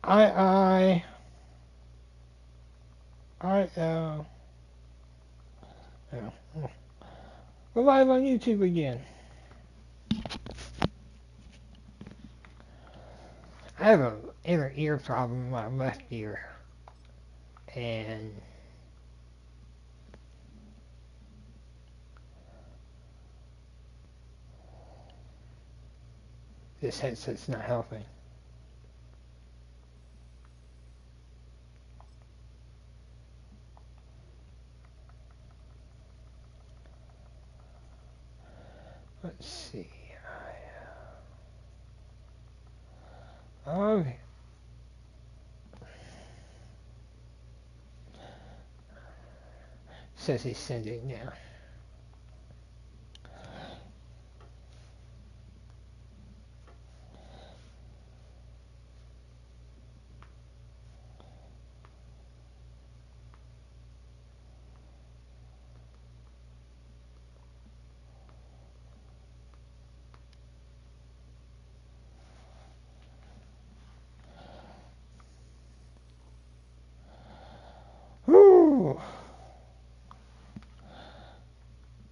I yeah. We're live on YouTube again. I have a inner ear problem in my left ear, and this headset's not helping. Let's see. Okay. Says he's sending now. Whew.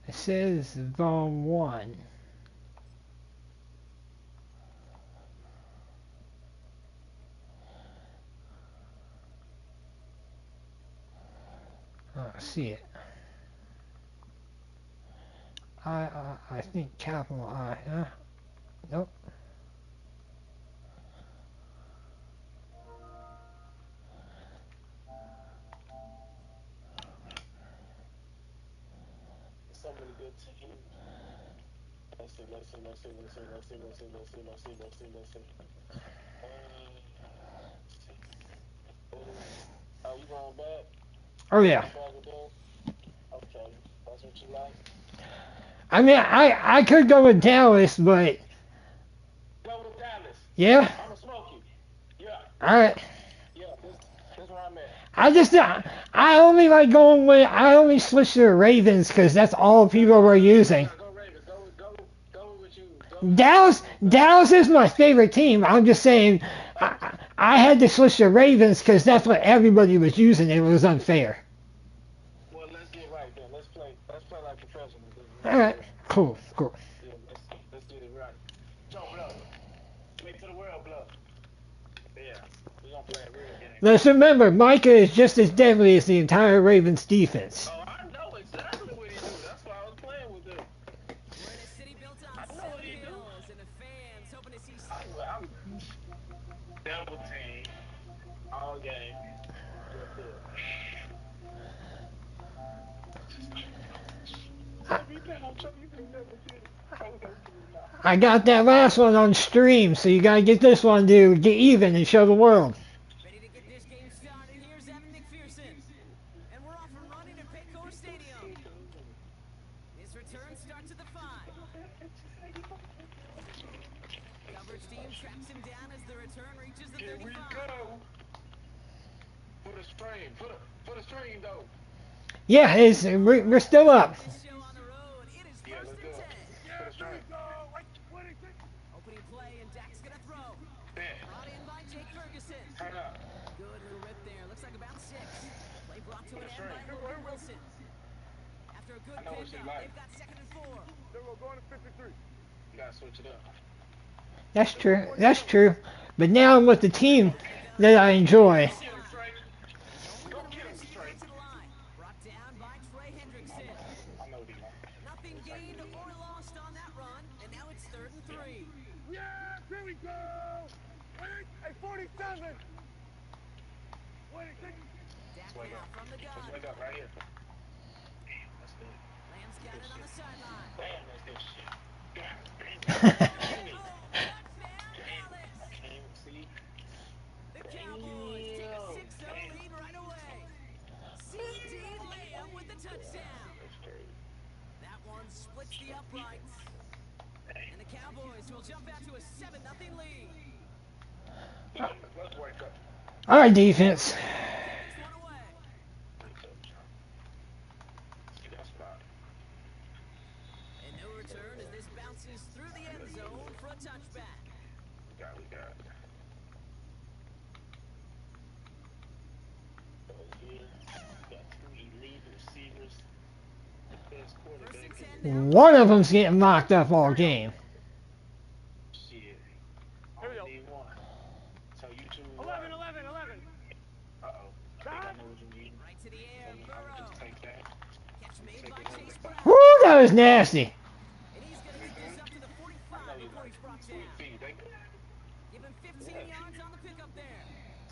It says Volume 1. I don't see it. I think capital I. Nope. So many good teams. Let's see. Oh, you going back? Oh yeah. Okay, that's what you like. I mean, I could go with Dallas, but Go with Dallas. yeah. I'ma smoke you. Yeah, All right. yeah. This where I'm at. I only like going with, I only switch to the Ravens because that's all people were using. Go Ravens. Go with you. Dallas is my favorite team. I'm just saying, I had to switch to Ravens because that's what everybody was using. It was unfair. Well, let's get right then. Let's play like professionals. All right, cool. Yeah, let's get it right. Joe Blow. Make to the world blow. Yeah, we gonna play a real game. Let's remember, Micah is just as deadly as the entire Ravens defense. Oh, I know exactly what he do. That's why I was playing with him. We're in a city built on I know what seven he do. hills, and the fans hoping to see. I'm double team all game. Just do it. I, Every time, you can never get it. I got that last one on stream, so you gotta get this one to get even and show the world. Ready to get this game started. Here's Evan McPherson. And we're off and running at Paycor Stadium. His return starts at the 5. Coverage team tracks him down as the return reaches the 35. Here we go. Put a string. Put a string, though. Yeah, we're still up. This show on the road. It is Yeah, first let's and go. 10. Put a string. Opening play, and Dak's gonna throw. Yeah. Brought in by Jake Ferguson. Turn up. Good little rip there. Looks like about 6. Play brought to an end by Logan Wilson. After a good I know what pin she down, like. they've got 2nd and 4. You gotta switch it up. That's true. That's true. But now I'm with the team that I enjoy. Get him straight. Go get him straight. To the line. Brought down by Trey Hendrickson. I know D. Nothing gained or lost on that run, and now it's 3rd and 3. Yeah, here we go! Hey, 47! 26! Dak Wake now up. from the Let's gun. wake up right here. Damn, that's good. Lamb's got it on the sideline. Damn, that's good shit. God damn. Oh, touchdown, Dallas! I can't even see. The Cowboys take a 6-0 lead right away. C.D. Lamb with the touchdown. That's crazy. That one splits the uprights. And the Cowboys will jump out to a 7-0 lead. Let's wake up. All right, defense. Kick this one away. See that spot. And no return as this bounces through the end zone for a touchback. We got. here. Got two elite receivers. The best First quarterback. and 10 now. One of them's getting mocked up all game. Shit. Here we go. Only need one. So you two. 11, 11, 11. Uh-oh. I think I know what you need. Right to the air, I would Burrow. just take that. Catch made by Chase Brown. Woo, that was nasty. And he's going to get this up to the 45 before he's brought Sweet down. feet. They Give him 15 yards on the pickup there.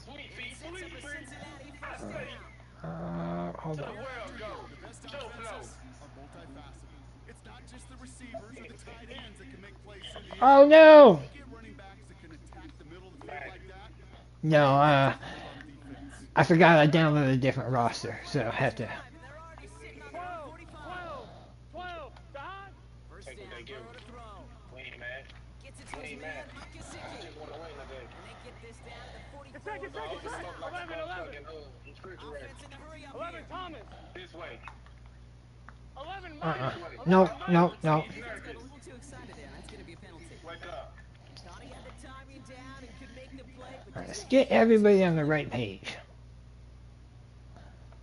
sweet It feet. sets up Sweet a feet. Cincinnati first down. Hold To on. the world go. The best Joe Blow. offenses are multifaceted. It's not just the receivers or the tight ends that can make plays in the air. Oh no. You get running backs that can attack the middle of the field like that. No, On defense. I forgot I downloaded a different roster, so I have to. And they're already sitting on 12, their 45. 12, 12. Dot. First Take what down, they give Burrow to throw. We ain't mad. Gets it to We his ain't man, mad. Mike I Gesicki. just want to win today. And they get this down to the 44. Second, Oh, second, this second. look like 11, a 11. fucking refrigerator. Offense in a hurry up 11, here. Thomas. This way. 11, Uh-uh. Mike. No, 11, no, Mike. no. Defense got a little too excited there. That's going to be a penalty. Wake up. Thought he had the timing down and could make the play, but Alright, let's just get everybody on the right page.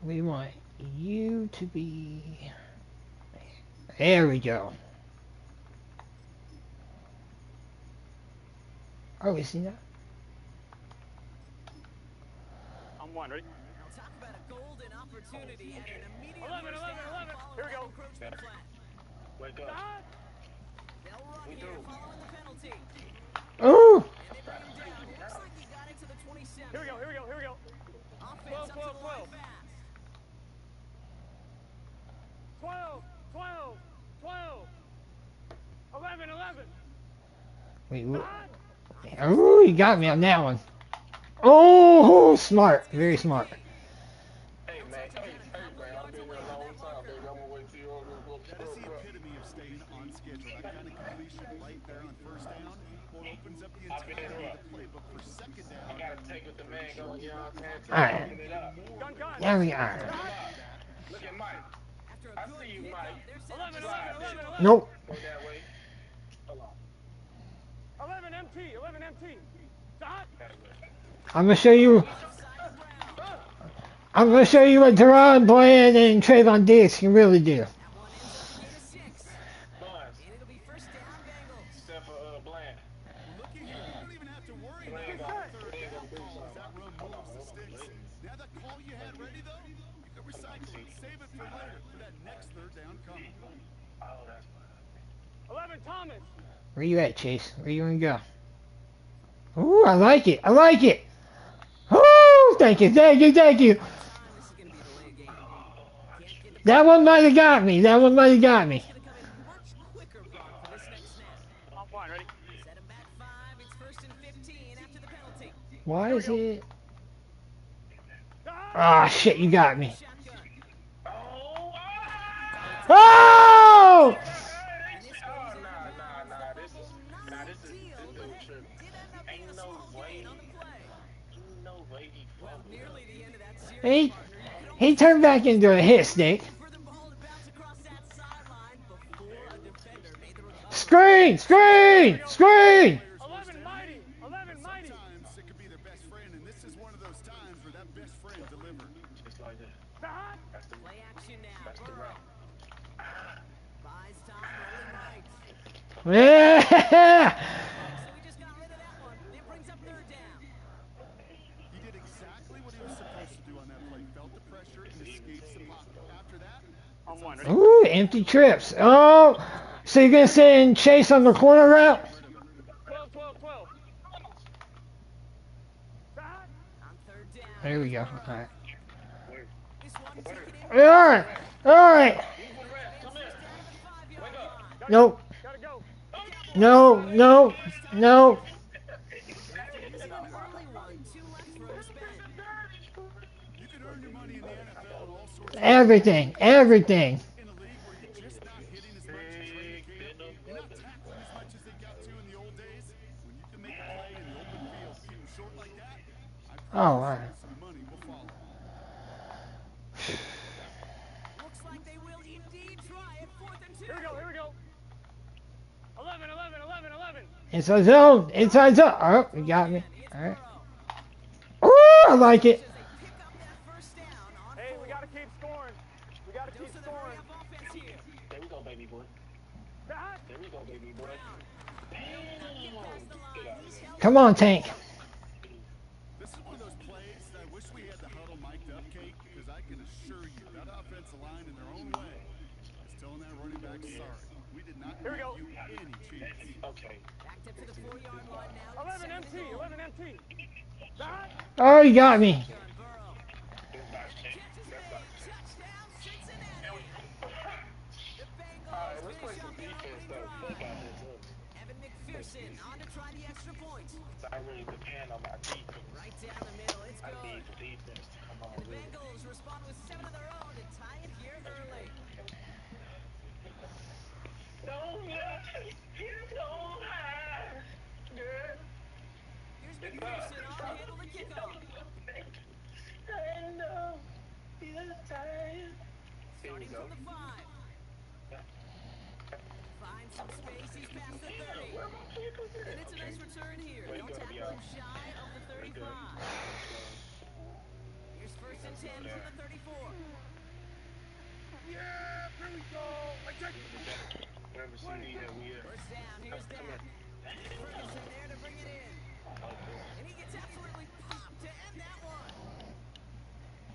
We want you to be. There we go. Oh, we see that? I'm one, ready? talk about a golden opportunity and an immediate 11, first 11, down 11. following Here we that go. encroachment flag. Wake up. Dot. They'll run We here do. following the penalty. Oh! And they bring him down. Looks like he got it to the 27. Here we go, here we go, here we go. Offense 12, up to the 12, line 12. fast. 12, 12, 12. 11, 11. Wait, Dot. oh, you got me on that one. Oh, smart. Very smart. Hey, man. Hey, man. I've been here a long time, baby. I'm gonna wait till you're on That is the epitome of staying on schedule. That kind of completion right there on first down opens up the entirety of the playbook for second I down. gotta take what the man going, you know what I'm saying? Alright. Open it up. Gun, gun. There we are. Look at Mike. After a I good see you, pickup, Mike. they're set up 11, to 11, 11, 11. Nope. Go that way. Hold on. 11 MT, 11 MT. Dot. That way. I'm gonna show you. outside of Brown. I'm gonna show you what Deron Bland and Trayvon Diggs can really do. That one ends up being a 6. Buns. And it'll be first down, Bengals. Except for Bland. Look at here. You don't even have to worry Bland about got the third Bland down gonna do call as that something. run Hold on, moves the hold on, sticks. please. Now that call you had ready, though, you can recycle it. Save it for later for that next third down coming. Oh, that's fine. 11 Thomas. Where you at, Chase? Where you gonna go? Ooh, I like it. I like it. Ooh, thank you, thank you, thank you. This is going to be a delay game. Can't get the That one might have got me. That one might have got me. It's going to come in much quicker, Brock, for this next snap. I'm fine, ready? Set him back 5. It's first and 15 after the penalty. Why is it? Dot. Ah, shit, you got me. Shotgun. Oh! Oh! This dude tripping. Did end up being a small gain on the play. Well, nearly the end of that series, He, partner. You could he turned back into a hit stick. for the ball to bounce across that sideline before a defender made the recovery. Screen! Screen! Screen! 11 Mighty, 11 Mighty. Sometimes it could be their best friend, and this is one of those times where that best friend delivered. Just like that. Dot. That's the Play action now. That's the Burrow. route. Buys time, rolling right. Yeah! So we just got rid of that one. It brings up third down. He did exactly what he was supposed to do on that play. Felt the pressure and escapes the pocket. After that, I'm one, ready? Ooh, empty trips. Oh, so you're gonna send Chase on the corner route? 12, 12, 12. Dot. On third down. There we go. All right. This one taken in. All right. All right. Come here. Wake up. Nope. Gotta go. No. No. No. This is an early one. 2 left for him to spend. you can earn your money in the NFL in all sorts of Everything. Everything. in a league where you're just not hitting as much as training camp. You're not tackling as much as they got to in the old days. When you can make a play in the open field, shooting short like that, I Oh, all promise right. you some money will follow. Looks like they will indeed try it. 4th and 2. Here we go, here we go. 11, 11, 11, 11. Inside zone. Inside zone. Oh, you got me. It's All right. Burrow. Ooh, I like it. As they pick up that first down scoring. We gotta keep Dose of the hurry scoring. up offense here. There we go, baby boy. That. There we go, baby boy. Get past the line. He's held Come on, Tank. This is one of those plays that I wish we had the huddle mic'd up, Kate, because I can assure you that offensive line in their own way is telling that running back, sorry, we did not Here we give go. you any chance. Okay. backed up to the 4-yard line now. 11 MT. 11 MT. That. Oh, you got me. Burrow. Catches made. Touchdown, Cincinnati. The Bengals Let's play finish some off the defense, opening though. Fuck drive. out this up. Evan McPherson on to try the extra point. I really depend on my defense. Right down the middle. It's I good. need the defense to come on And the with it. Bengals respond with 7 of their own to tie it here early. Here's McPherson on to handle the kickoff. Starting from the 5. Finds some space. He's past the 30. And it's a nice return here. They'll tackle him shy of the 35. Here's first and 10 from the 34. Yeah. Here we go. I take it. Whatever CD that we First down. Here's Dak. Ferguson there to bring it in. And he gets absolutely popped to end that one.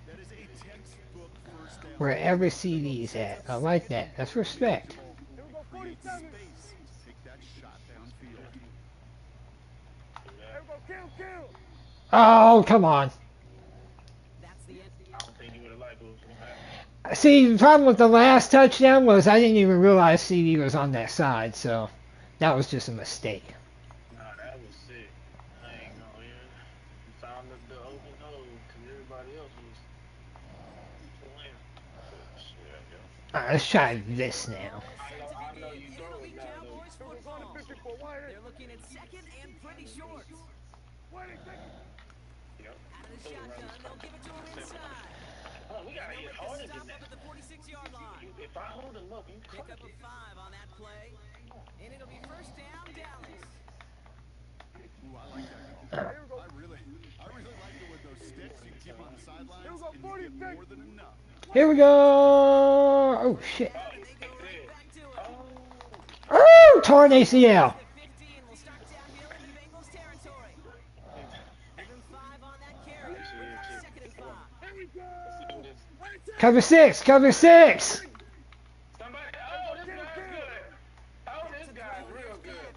That is a textbook first down. Where every CD's at. I like that. That's respect. Here we go. Create 47. space to take that shot downfield. Here we go. Kill. Oh, come on. That's the end. I don't think you would have liked it. See, the problem with the last touchdown was I didn't even realize CD was on that side, so that was just a mistake. Nah, that was sick. I ain't gonna, you found the open hole because everybody else was playing. Shit, yo. Alright, let's try this now. I know you It'll throw be it now, though. Cowboys We're going football. to 54. Wide. They're looking at second and pretty short. Wide. Yep. Out of the shotgun, they'll give it to him inside. Oh, we gotta hit harder Stop than that. up at the 46-yard line. If I hold him up, you Pick cook up a it. 5 on that play. And it'll be first down, Dallas. Ooh, I like that call. Here we go. I really like it with those sticks you keep on the sidelines. Here we go, And you get 46. more than enough. Here we go. Oh, shit. And they go right back to it. Oh, torn ACL. The 15 will start downhill into Bengals territory. Give him 5 on that carry. Second and 5. Here we go. Cover 6. Cover 6. Somebody, oh, this guy's good. Oh, this guy's real good.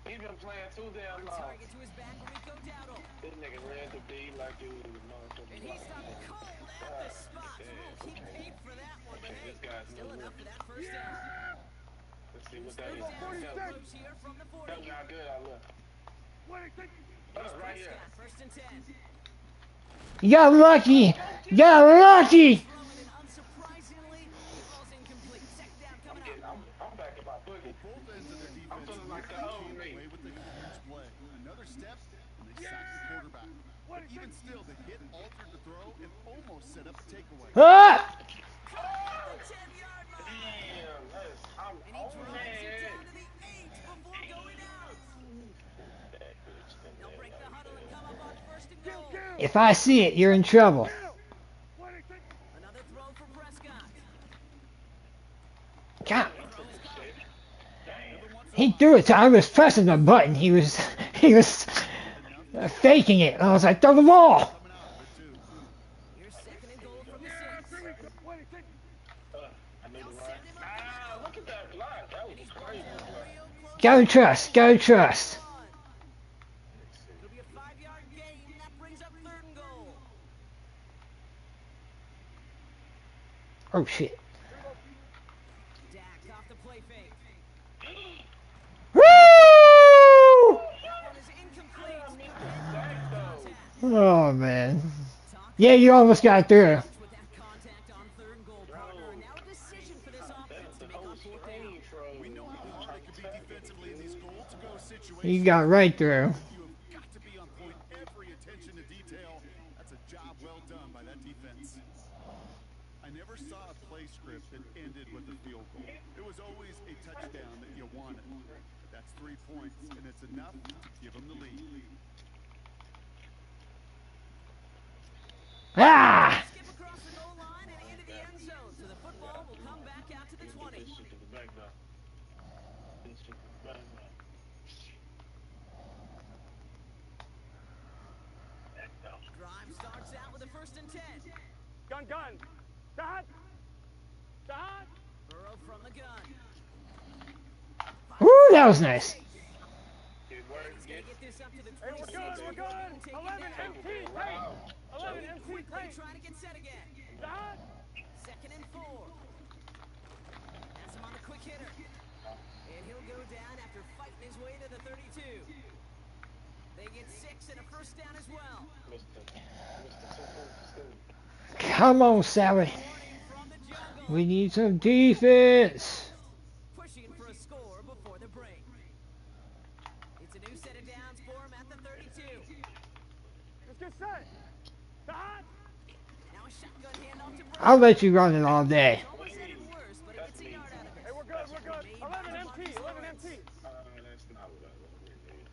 He's been playing too damn long. Target to his back, Rico Dowdle. This nigga ran the D like it was a And motherfucking he block. stopped cold at the spot. He paid for that one, but hey, This guy's still no enough good. for that first down. Let's see what that is. Down Tell me approach here from the 40. how good I look. Right here. Prescott, first and 10. You got lucky. You got lucky. Throwing it unsurprisingly. He falls incomplete. Second down coming up. I'm back in my boogie. Both ends of their defense feeling like the really old came me. away with a huge play. Another step, and they sacked the quarterback. But even still, the hit altered the throw and almost set up a takeaway. Ah! The 10-yard line. Damn, I'm And he on drives it that. down to the 8 before going out. They'll break the huddle and come up on first and goal. If I see it, you're in trouble. Another throw for Prescott. God. He threw it. I was pressing the button. He was faking it. I was like, throw the ball. Here's second and goal from the 6. I knew the line. Ah, look at that block. That was a crazy block. Gotta trust. Gotta trust. It'll be a 5-yard gain. That brings up third and goal. Oh, shit. Dak off the play fake. Woo! That one is incomplete. Contact. Oh, man. Yeah, you almost got through. With that contact on third and goal, partner. And now a decision for this offense to make on fourth down. We know how hard it can be defensively in these goal-to-go situations. You got right through. You have got to be on point, every attention to detail. That's a job well done by that defense. I never saw a play script that ended with a field goal. It was always a touchdown that you wanted. But that's 3 points, and it's enough to give them the lead. Ah! Skip across the goal line and into the first and 10. Gun, gun. Shot. Shot. Burrow from the gun. Woo, that was nice. Good work, He's going get to get this up to the Hey, 26. we're good. We're good. 11 MT. Hey. 11 MT. Quickly Hey. trying to get set again. Shot. Second and 4. Has him on the quick hitter. And he'll go down after fighting his way to the 32. They get 6 and a first down as well. Come on, Sally. Warning from the jungle. We need some defense. Pushing for a score before the break. It's a new set of downs for him at the 32. Let's get set. Shot. Now a shotgun handoff to Burrow. I'll let you run it all day. Almost headed worse, but it gets a yard out of it. Hey, we're good. We're good. 11 MT. 11 MT. That's not what I really need.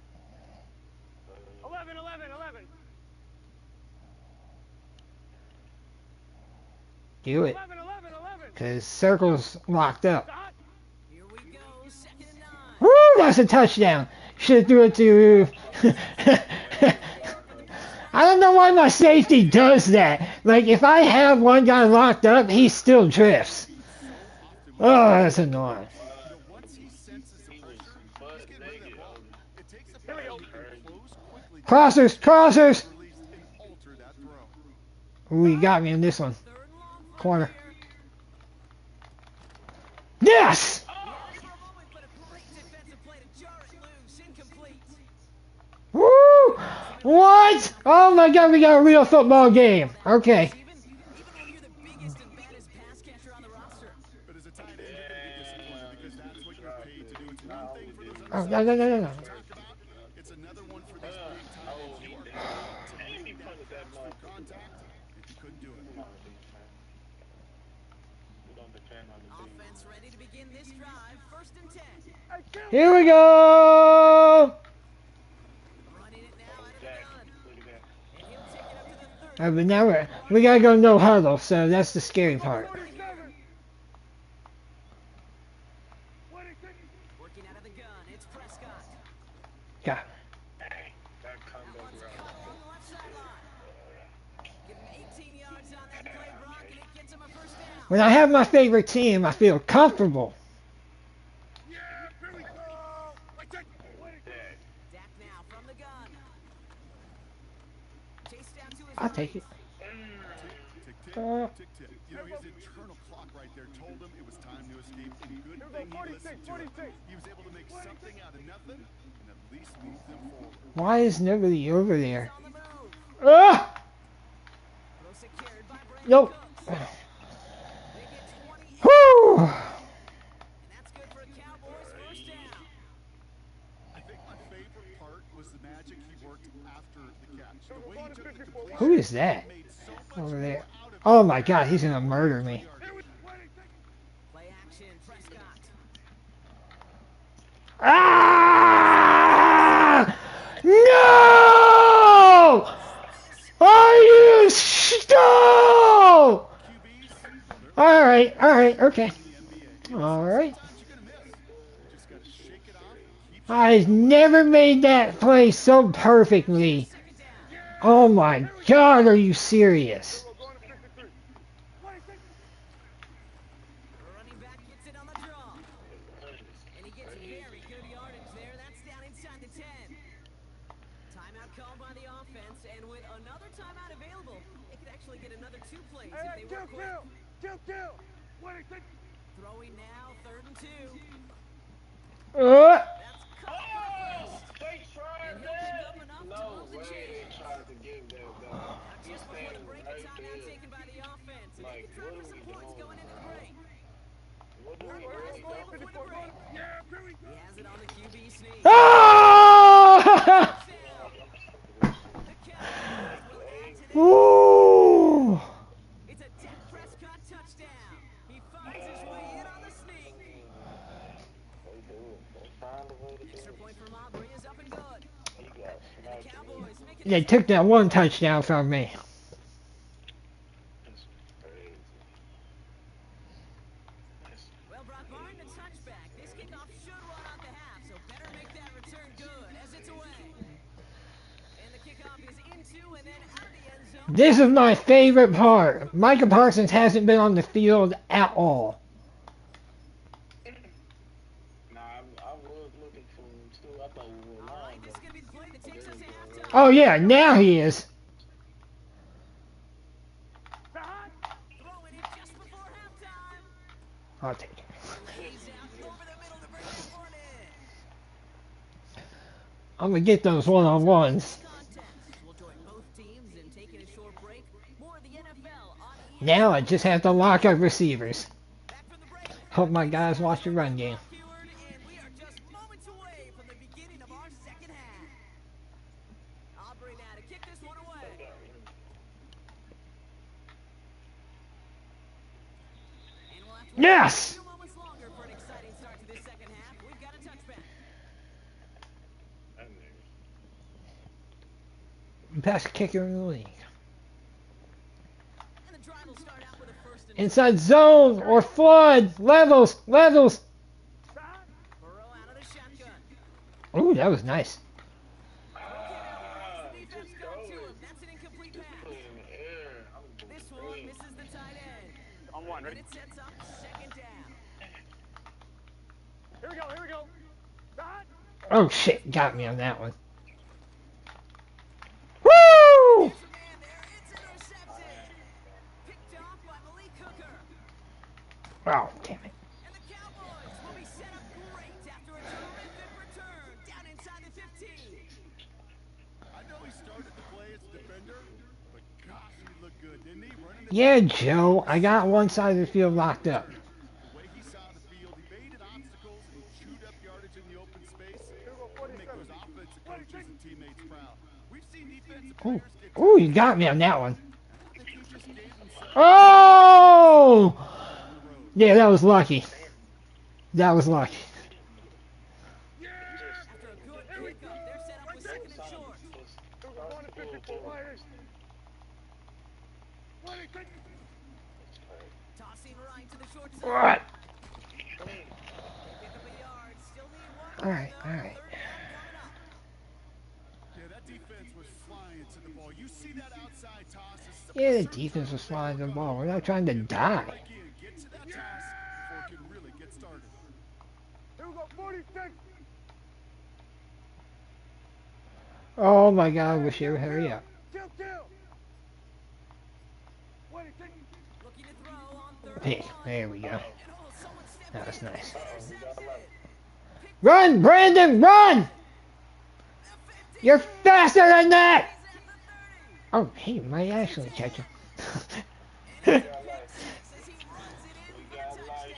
11, 11, 11. Do it. 11, 11, 11. Because circle's locked up. Shot. Here we go, second and 9. Woo, that's a touchdown. Should have threw it to... I don't know why my safety does that. Like, if I have one guy locked up, he still drifts. Oh, that's annoying. Once he senses the pressure, he's getting rid of that ball. It takes a Here we go. penalty to close quickly to Crossers, crossers. release and alter that throw. Ooh, you got me in this one. Third and long for Corner. here. Yes! He had it for a moment, but a great defensive play to jar it loose, incomplete. Woo! What? Oh my god, we got a real football game. Okay. Even when you're the biggest and baddest pass catcher on the roster. But as a tight end, you're going to be disappointed because that's what you're paid to do. It's one thing for those Oh, other no, no, no, no, no. talk about. It's another one for these big tight ends. You are paid to make that pass through contact if you couldn't do it. We don't depend on the defense. Offense ready to begin this drive, first and 10. Hey, kill. Here we go! Running it now out of the Jack, gun. look at that. And he'll take it up to the 30. But now we gotta go no huddle, so that's the scary part. 47. 26. Working out of the gun, it's Prescott. God. Hey, that That combo one's route. caught along the left sideline. Give him 18 yards on that play, Brock, and it gets him a first down. When I have my favorite team, I feel comfortable. Yeah, here we go. Like that. Yeah. Dak now from the gun. Chase down to his I'll take it. Tick, tick, Uh. tick, tick. You know, his internal clock right there told him it was time to escape. And good Here we thing go, he listened 46, to it. 46. He was able to make something out of nothing and at least move them forward. Why is nobody over there? on the move. Ah! Throw secured by Brandon Nope. Cooks. They get 28, Woo! and that's good for a Cowboys first down. I think my favorite part was the magic he worked after the catch. The way he took the completion Who is that made so much over there? more out of it. Oh my god, he's gonna murder me. Here we 26. Play action, Prescott. Ah! No! Are you stop? Alright, okay. Alright. Just gotta shake it off, keep I never made that play so perfectly. Oh my god, are you serious? We're going to 53. 26. The running back gets it on the draw. And he gets very good yardage there. That's down inside the 10. Timeout called by the offense, and with another timeout available, it could actually get another 2 plays Hey, if they kill, work quick. kill. 26. Throwing now, third and 2. Uh, That's cut Oh, first. they tried And he'll pick that. up enough to No move the way they chains. tried to give that though. Now, He's just before the standing break, a right timeout there. taken by the offense. And Like, they can try what for are some we points doing, going into the bro? break. What do we Right, really play do? before the break. Yeah, here we go. He has it on the QB sneak. ah! The Cowboys will add to this. Ooh! It's a Dak Prescott touchdown. He finds his way in on the sneak. They do it. They find a way to do Extra it. point from Aubrey is up and good. He got And the smacked. Cowboys make it They took that one touchdown from me. That's crazy. That's well, Brock, barring the touchback, this kickoff should run out the half, so better make that return good as it's away. And the This is my favorite part. Micah Parsons hasn't been on the field at all. Nah, I was looking for him too. I thought we were live, but there we go. Right Oh there. yeah, now he is. I'll take it. I'm gonna get those one-on-ones. Now I just have to lock up receivers. Hope my guys watch the run game. Yes! That nigga. Best kicker in the league. Inside zone or flood. Levels. Levels. Ooh, that was nice. Just throw it. Just put it in the air. I'm going On one, ready? Here we go, here we go. Shot. Oh shit, got me on that one. Woo! Oh, damn it. Yeah, Joe, I got one side of the field locked up. The way he saw the field, he baited obstacles and chewed up yardage in the open space. Make those offensive coaches and teammates proud. We've seen defensive Ooh, players get ooh, you got me on that one. I think he just gave himself Oh! on the road. Yeah, that was lucky. That was lucky. Going to 54 wires. 26. What? Alright, alright. Yeah, that defense was flying to the ball. You see that outside toss. Yeah, the defense was flying the ball. We're not trying to die. Get to that toss before it can really get started. Here we go, 46. Oh my god, I wish you would hurry up. Kill, kill. 26. Pick. There we go. That was nice. We got 11. Run, Brandon, run! You're faster than that! Oh, he might actually catch him. We got life. We got life.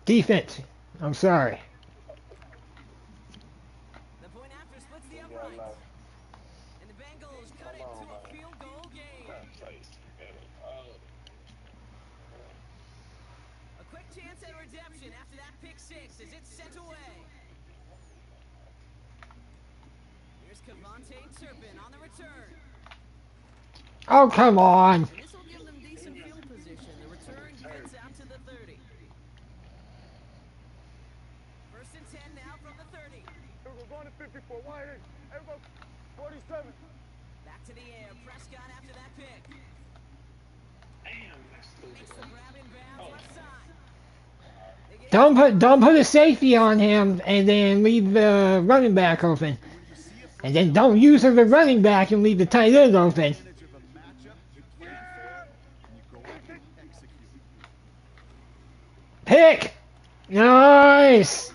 Defense. I'm sorry. We got life. Come on, man. That place. Oh. Oh, come on. This will give them decent field position. The return gets out to the 30. First and 10 now from the 30. Here we go, going to 54 wires. Here we go, 47. Back to the air. Prescott after that pick. Damn, that's Makes the grab in bounds left side. Don't put a safety on him and then leave the running back open. And then don't use the running back and leave the tight end open. Advantage of a matchup you plan for, and you go out and execute. Pick! Nice!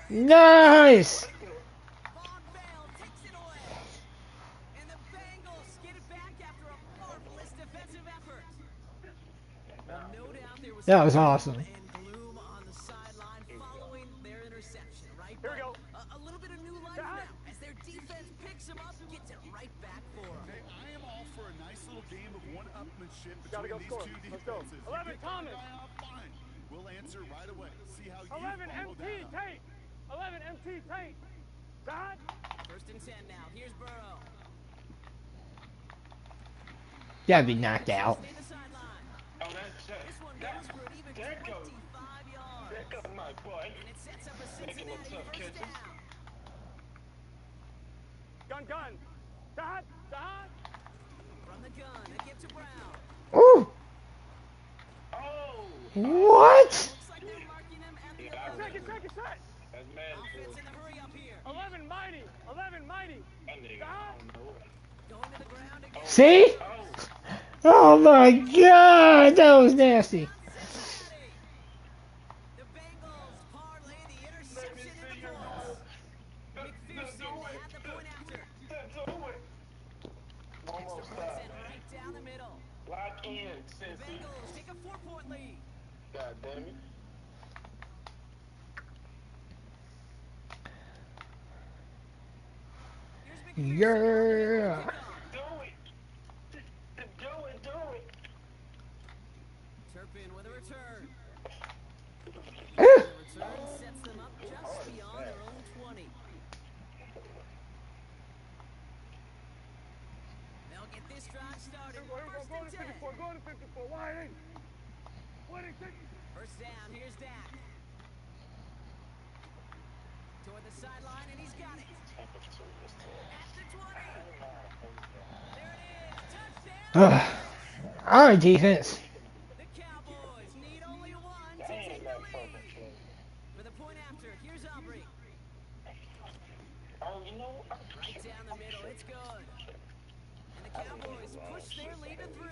Nice! Von Bell takes it away. And the Bengals get it back after a marvelous defensive effort. Well, no doubt there was That was awesome. and gloom on the sideline following their interception, right? Here we go. A little bit of new life now as their defense picks them up and gets it right back for them. Hey, I am all for a nice little game of one-upmanship Gotta between go these score. two Let's go. defenses. 11 You get Thomas. the guy out, fine. We'll answer right away. See how you 11 follow MT that up. tape. 11 MT tape. Shot. First and 10 now. Here's Burrow. Gotta be knocked out. Stay the sideline. Oh, that's This one goes for an even there goes. 25 yards. There goes my boy. And it sets up a Hey, Cincinnati what's up, first catches? down. Gun, gun. Sahad, Sahad. From the gun, a give to Brown. Ooh. Oh! What? Looks like they're marking him at the 11. Set. That's mad. Offense in the hurry up here. 11 mighty. 11 mighty. That nigga, I don't know. Going to the ground again. See? Oh! Oh my God, that was nasty. Cincinnati. The Bengals parlay the interception into points. McPherson had the point after. Extra points in right down the middle. Lock in, The Cincy. Bengals take a 4-point lead. God damn it. Here's McPherson. Yeah. Do it. Do it, do it. Turpin with a return. Ah. The return sets them up just beyond their own 20. They'll get this drive started. Here we go. First Go and to 10. 54. Go to 54. Wide in. Wide in. First down, here's Dak. Toward the sideline, and he's got it. At the 20. There it is. Touchdown. Our defense. The Cowboys need only one to take the lead. For the point after, here's Aubrey. Oh, you know, Right down the middle, it's good. And the Cowboys push their lead to 3.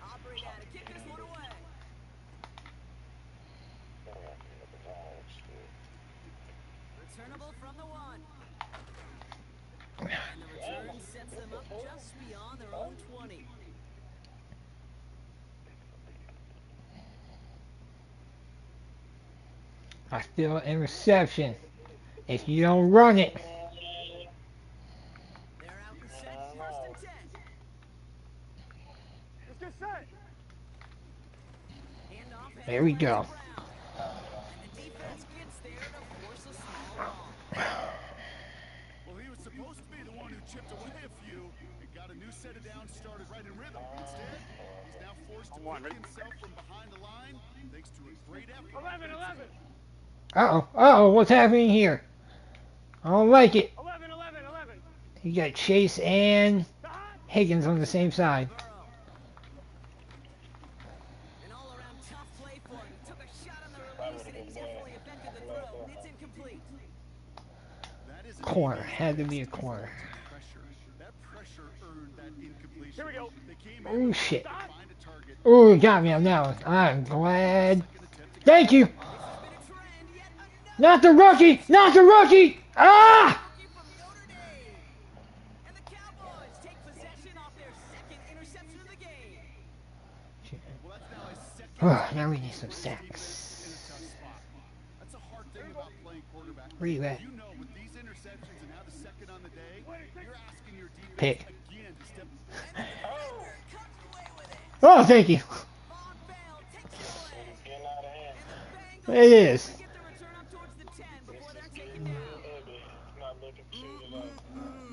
Aubrey now to kick this one away. Returnable from the 1. And the return sets them up just beyond their own 20. I feel interception if you don't run it. They're out and set, first and 10. Let's get set. Handoff headed There we right to go. Brown. And the defense gets there to force a small ball. Well, he was supposed to be the one who chipped away a few and got a new set of downs started right in rhythm. Instead, he's now forced to pick himself from behind the line thanks to a great effort. 11, 11. Uh-oh. Uh-oh, what's happening here? I don't like it. 11, 11, 11. You got Chase and Sahad. Higgins on the same side. Burrow. An all-around tough play for him. He took a shot on the release, and it definitely affected the throw. It's incomplete. That is a Corner. defense Had to that be a responds corner. to pressure. That pressure earned that incompletion. Here we go. They came Oh, in shit. to find a target. Oh, you got me on that one. I'm glad. Second attempt to Thank you. This has been a trend. Yet another Not the rookie. Not the rookie. Ah! rookie from Notre Dame. And the Cowboys take possession off their second interception of the game. Well, that's now a second Oh, now we need some defense sacks. in a tough spot. That's a hard thing about playing quarterback. Where you at? You know, with these interceptions and how the second on the day, you're asking your defense Pick. again to step. And the defender comes away with it. Oh, thank you. Von Bell takes it away. getting out of hand. And the Bengals It is. get the return up towards the 10 before they're taken down. Heavy. Not looking too like.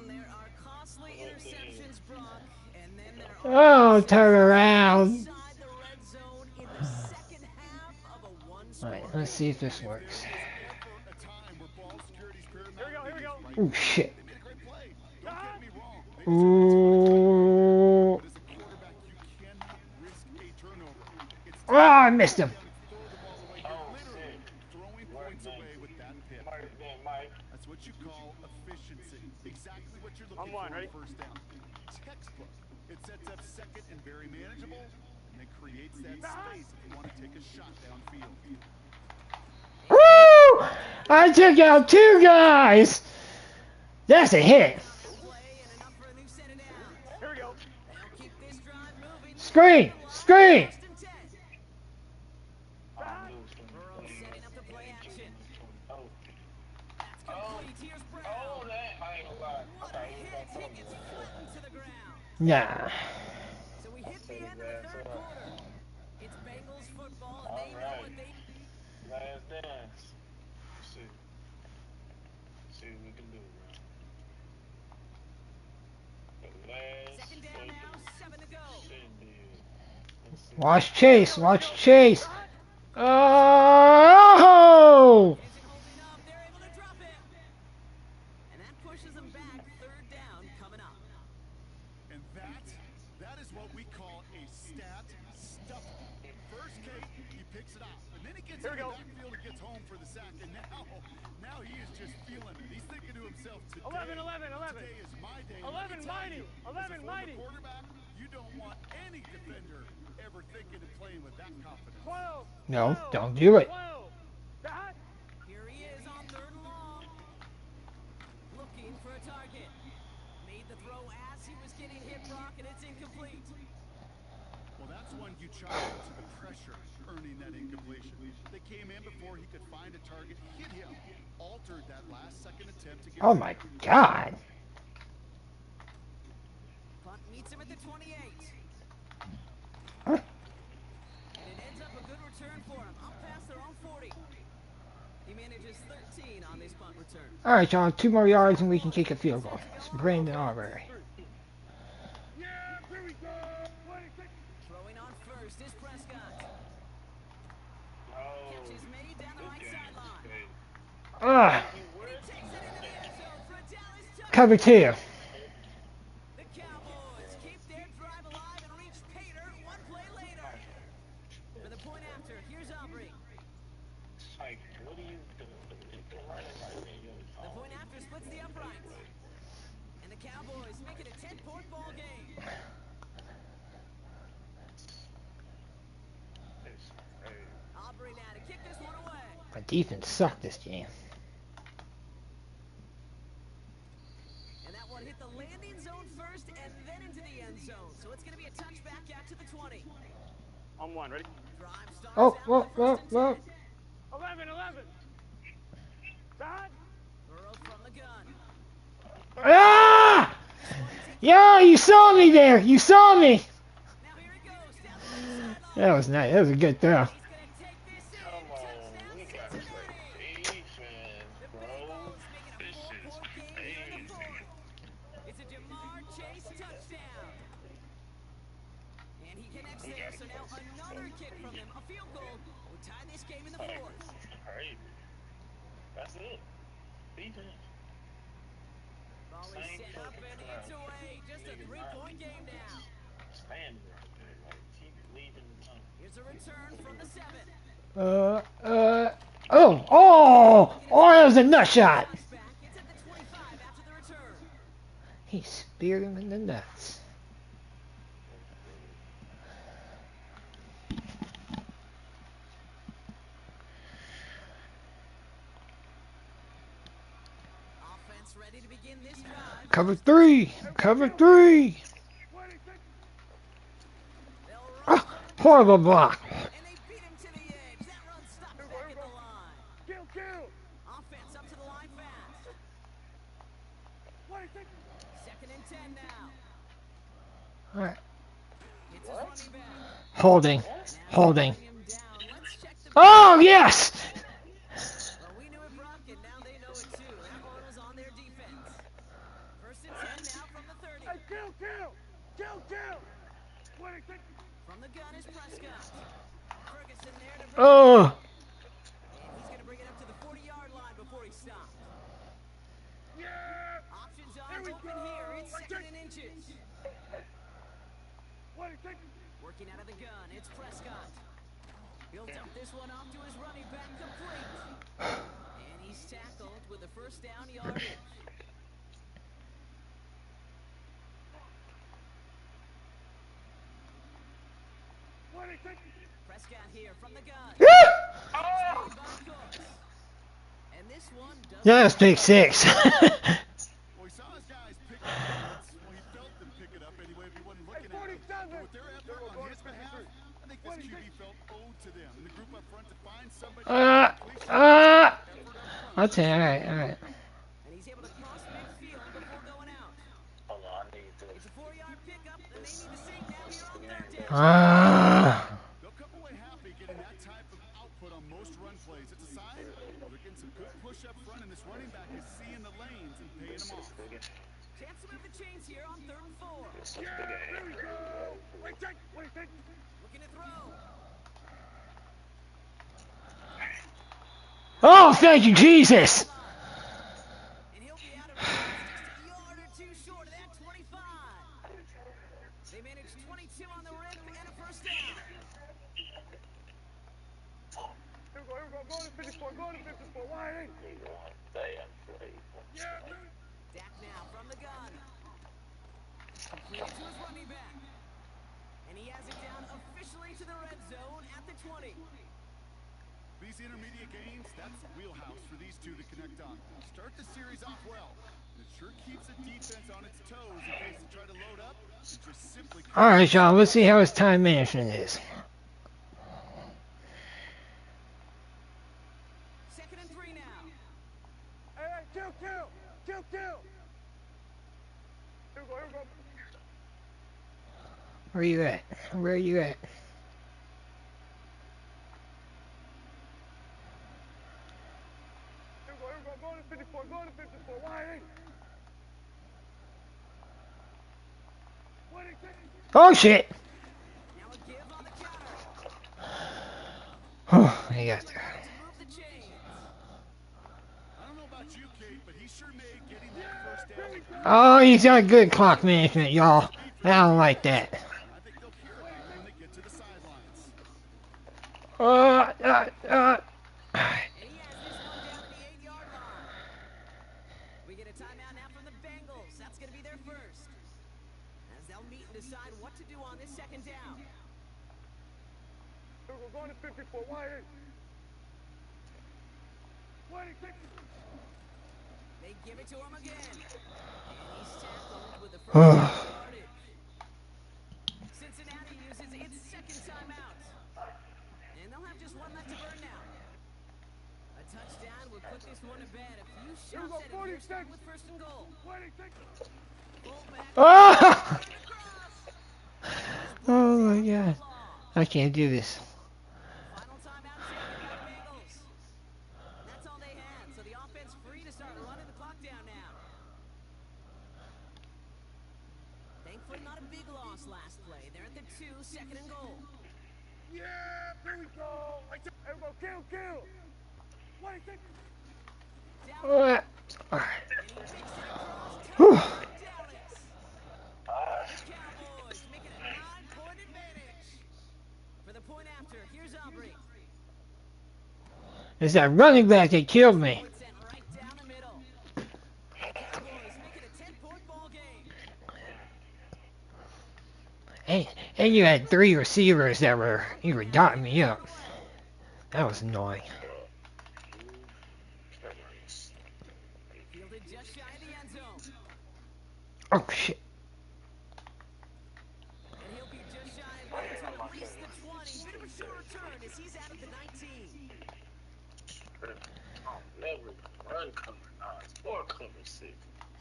There are costly interceptions, Brock, and then there Oh, are turn around. inside the red zone in the second half of a one-score Alright, let's see if this works. For a time where ball security's paramount. Here we go, here we go. Oh, shit. They made a great play. Don't get me wrong. They Ooh. But as a quarterback, you cannot risk a turnover. It's Oh, I missed him. throw the ball away. You're Oh, literally throwing points away with that pick. Mike. That's what you call efficiency. Exactly what you're looking On one, for ready? on first down. Textbook. It sets up second and very manageable, and then creates that space if you want to take a shot downfield. Woo! I took out 2 guys. That's a hit. play and enough for a new set of downs. Here we go. They'll keep this drive moving. Screen. Screen. First and 10. Burrow setting up the play action. Oh. That's complete. Here's Brown. Oh, that. I ain't gonna lie. What a hit. He gets flattened to the ground. Nah. So we hit the end of the third quarter. It's Bengals football, and they know what they Last dance. See. See what we can do, bro. The last second down now, 7 to go. shit did. Let's see. Watch Chase. Watch Chase. Oh! Physical we call a stat stuffer. First Kate, he picks it off, and then he gets Here in we the go. backfield and gets home for the sack, and now he is just feeling it. He's thinking to himself, today, 11, 11, 11. today is my day. 11 mighty, 11 as a mighty. former quarterback, you don't want any defender ever thinking of playing with that confidence. 12. No, 12, don't do it. 12. That. Here he is on 3rd and long. Looking for a target. Made the throw as he was getting hit, Brock, and it's incomplete. Well, that's one you chalk up to the pressure earning that incompletion. They came in before he could find a target, hit him, altered that last second attempt to get. Oh my God. Punt meets him at the 28. Huh? And it ends up a good return for him. Up past their own 40. He manages 13 on this punt return. All right, John. 2 more yards and we can kick a field goal. It's Brandon Arbery. Yeah, here we go. 26. Throwing on first is Prescott. Oh, Catch is made down the right sideline. Ah, And he takes it into the end zone for a Dallas touchdown. cover 2. The Cowboys keep their drive alive and reach Pater one play later. For the point after, here's Aubrey. like, what are you doing? You're running right there. You're The point after splits the uprights. And the Cowboys make it a 10-point ball game. Aubrey now to kick this one away. My defense sucked this game. And that one hit the landing zone first and then into the end zone. So it's going to be a touchback out to the 20. On 1, ready? Drive starts Oh, out whoa, with the whoa, first and whoa. 10. 11, 11. That. Burrow from the gun. Ah! Yo, you saw me there. You saw me. Now here it goes down the right sideline. That was nice. That was a good throw. He's going to take this in. Come on, we Touchdown gotta Cincinnati. play defense, The bro. Bengals making This a is 4-point game here in the crazy. 4th. It's a Jamar Chase touchdown. And he connects We there, gotta so now play another kick from him. A field goal will tie this game in the Like, 4th. crazy. That's it. Defense. Ball is Same set up fucking and crap. it's away. Just a Niggas 3-point game now. Stand right there. Like, keep leaving the time. Here's a return from the 7. Oh, that was a nut shot. Touchback. It's at the 25 after the return. He speared him in the nuts. Offense ready to begin this drive. Cover 3. Cover 3. 26. They'll run Ah, horrible block. and they beat him to the edge. That run stops back at the line. Kill. Offense up to the line fast. 26. 2nd and 10 now. All right. It's his running back. Holding. Now Holding. bring him down. Let's check the Oh, yes. Well, we knew it, Brock, and now they know it too. That one was on their defense. 1st and 10 now from the 30. Hey, kill. 26. From the gun is Prescott. Ferguson there to bring Oh. and he's going to bring it up to the 40-yard line before he stops. Yeah. Options Here are we open go. here. It's 2nd and inches. 26. Working out of the gun, it's Prescott. He'll dump this one off to his running back complete. And he's tackled with the first down yardage. Prescott here from the gun. Woo! Made by Cooks. And this one doesn't Yeah, that's pick 6. Well, he saw his guys pick it up. Well, he felt them pick it up anyway if he wasn't looking at it. But with their effort on his behalf, I think this QB felt owed to them. And the group up front to find somebody. I'll tell you. All right. And he's able to cross midfield before going out. Hold on, I need to. It's a 4-yard pickup, and they need to sink now here on 3rd down. They'll come away happy getting that type of output on most run plays. It's a sign they're getting some good push up front, and this running back is seeing the lanes and paying them off. Chance to move the chains here on 3rd and 4. Here we go. 26. Looking to throw. Oh, thank you, Jesus. And he'll be out of bounds just a yard or two short of that 25. They managed 22 on the rip and a first down. Here we go, go to 54, go to 54, wide. Yeah, dude. Dak now from the gun. Completed to his running back. And he has it down officially to the red zone at the 20. These intermediate games, that's the wheelhouse for these two to connect on. Start the series off well. It sure keeps the defense on its toes in case they try to load up. And just simply All right, y'all. Let's see how his time management is. 2nd and 3 now. Hey, kill. Here we go. Where you at? Where you at? Here we go, go to 54, wide. Oh shit! Now a give on the counter. Oh, I got there. To move the chains. I don't know about you, Kate, but he sure made getting that first down. Oh, he's got good clock management, y'all. I don't like that. I think they'll hear it when they get to the sidelines. And he has this one down to the 8-yard line. We get a timeout now from the Bengals. That's going to be their first. As they'll meet and decide what to do on this 2nd down. Here we go, going to 54, wide. They give it to him again. And he's tackled with the first down yardage. Cincinnati uses its 2nd timeout. And they'll have just one left to burn now. A touchdown would put this one to bed. A few shots at it here, starting with 1st and goal. Fullback. Oh! Oh my god. I can't do this. Final timeout taken by the Bengals. That's all they had, so the offense free to start running the clock down now. Thankfully, not a big loss last play. They're at the 2, 2nd and goal. Yeah, here we go. Here we go, kill. Alright. And he takes it across Whew. Dallas. The Cowboys making a 9-point advantage. For the point after, here's Aubrey. It's that running back that killed me. Points sent right down the middle. The Cowboys making a 10-point ball game. And you had 3 receivers that were dotting me up. That was annoying. Fielded just shy of the end zone. Oh shit. And he'll be just shy of getting to at least the 20. Bit of a short return as he's out of the 19. Never run cover 9 or cover 6. And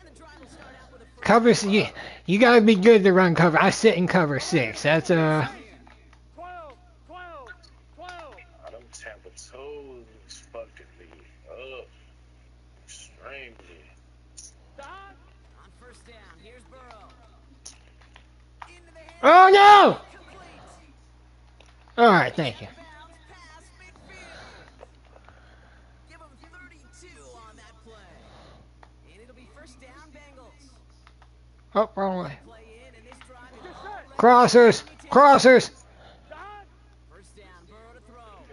the drive will start out with a first. Cover, you gotta be good to run cover. I sit in cover 6. That's 12. Them Tampa toes was fucking me up extremely. On 1st down, here's Burrow. Into the hands. Oh no! Complete. Alright, thank you. Bounce past midfield. Give him 32 on that play. And it'll be 1st down, Bengals. Oh, wrong way. Play in, and this drive is already Crossers! Crossers! 1st down, Burrow to throw.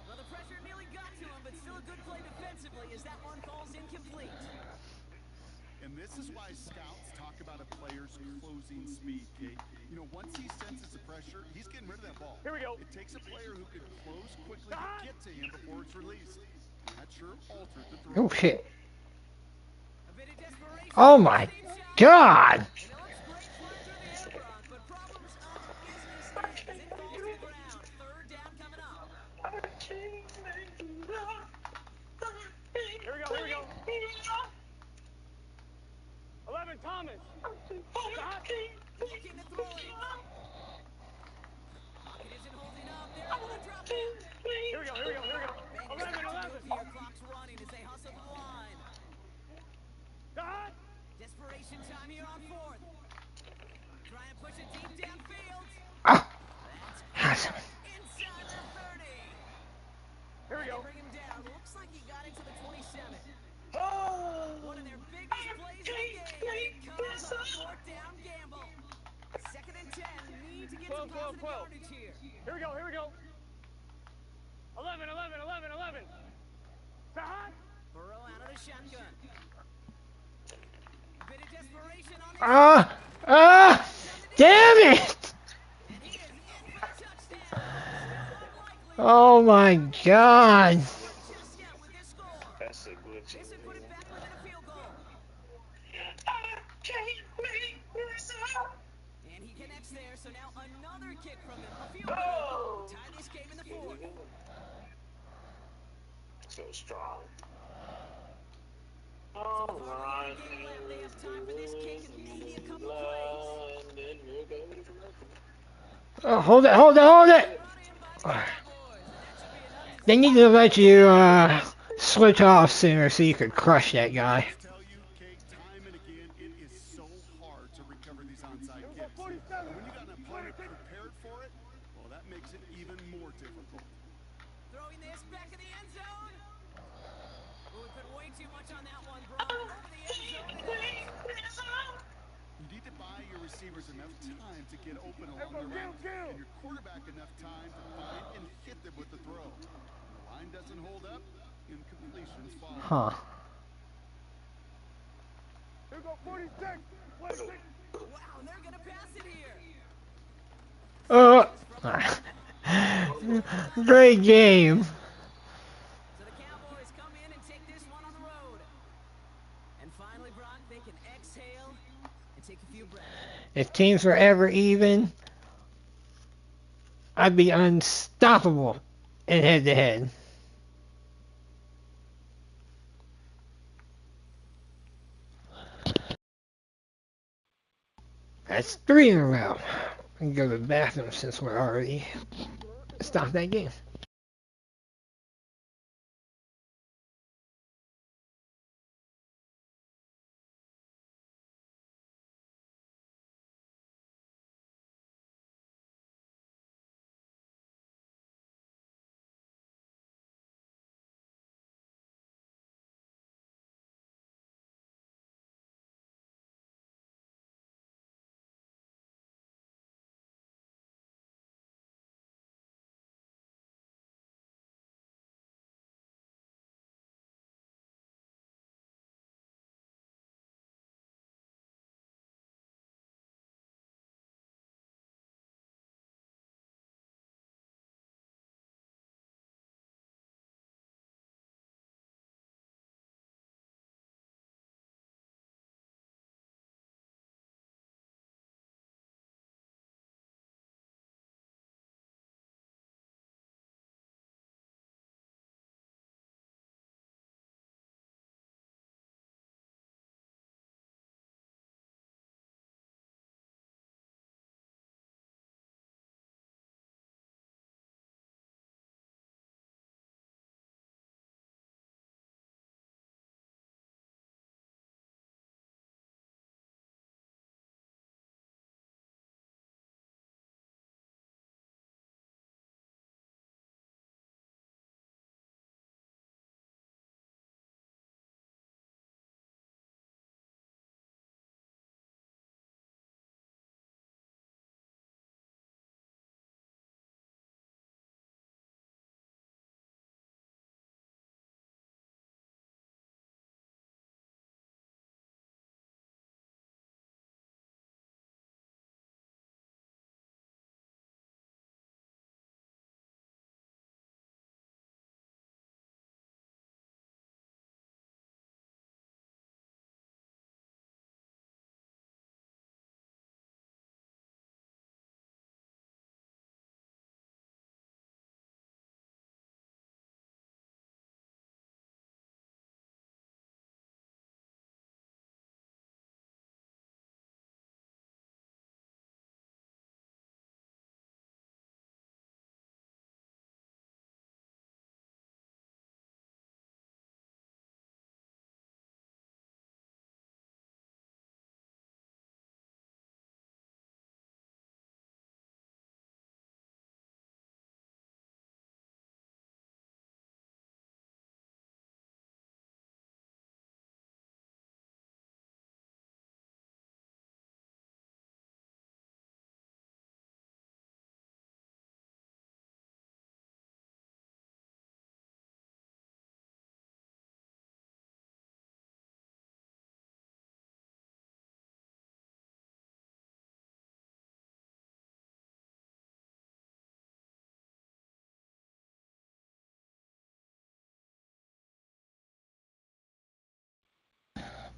Well, the pressure nearly got to him, but still a good play defensively as that one falls incomplete. And this is why scouts talk about a player's closing speed, Kate. You know, once he senses the pressure, he's getting rid of that ball. Here we go. It takes a player who can close quickly to get to him before it's released. And that sure altered the throw. Oh shit. A bit of desperation. Oh my god! And it looks great flying through the air, Brock, but problems of business as it falls to the ground. 3rd down coming up. Here we go. 11, Thomas. Looking to throw it. Pocket isn't holding up. They're able to drop it. Here we go. Bengals 11. have to move here. Clock's running as they hustle the line. Desperation time here on 4th. Try and push it deep downfield. Ah! That's Awesome. inside the 30. Here we They go. bring him down. Looks like he got into the 27. One of their 12. yardage here. Here we go, here we go. 11, 11, 11, 11. Sahad? Burrow out of the shotgun. Bit of desperation on this. Ah! Ah! Damn it! And he is in for the touchdown. Still unlikely. Oh my God! Just yet with this score. That's a glitch. This would put it back within a field goal. And he connects there, so now another kick from him. A field goal. Tie this game in the fourth. So strong. So far, we got a game left. They have time for this kick and maybe a couple plays. And then we'll go to commercial. Oh, hold it, hold it, hold it! Brought in by the Cowboys, and that should be enough to They need to let you switch off sooner so you could crush that guy. Tell you, Kate, time and again, it is so hard to recover these onside Here we go, kicks. 47. And when you got an opponent prepared for it, well, that makes it even more difficult. throwing this back in the end zone. Oh, we put way too much on that one, Braun. Over the end zone. You need to buy your receivers enough time to get open along Everyone, the route, kill. and your quarterback enough time to find and hit them with the throw. When the line doesn't hold up, incompletions follow. Huh. Here we go, 46. 26. Wow, and they're going to pass it here. Great game. So the Cowboys come in and take this one on the road. And finally, Brock, they can exhale and take a few breaths. If teams were ever even, I'd be unstoppable in head-to-head. That's 3 in a row. I can go to the bathroom since we're already stopped that game.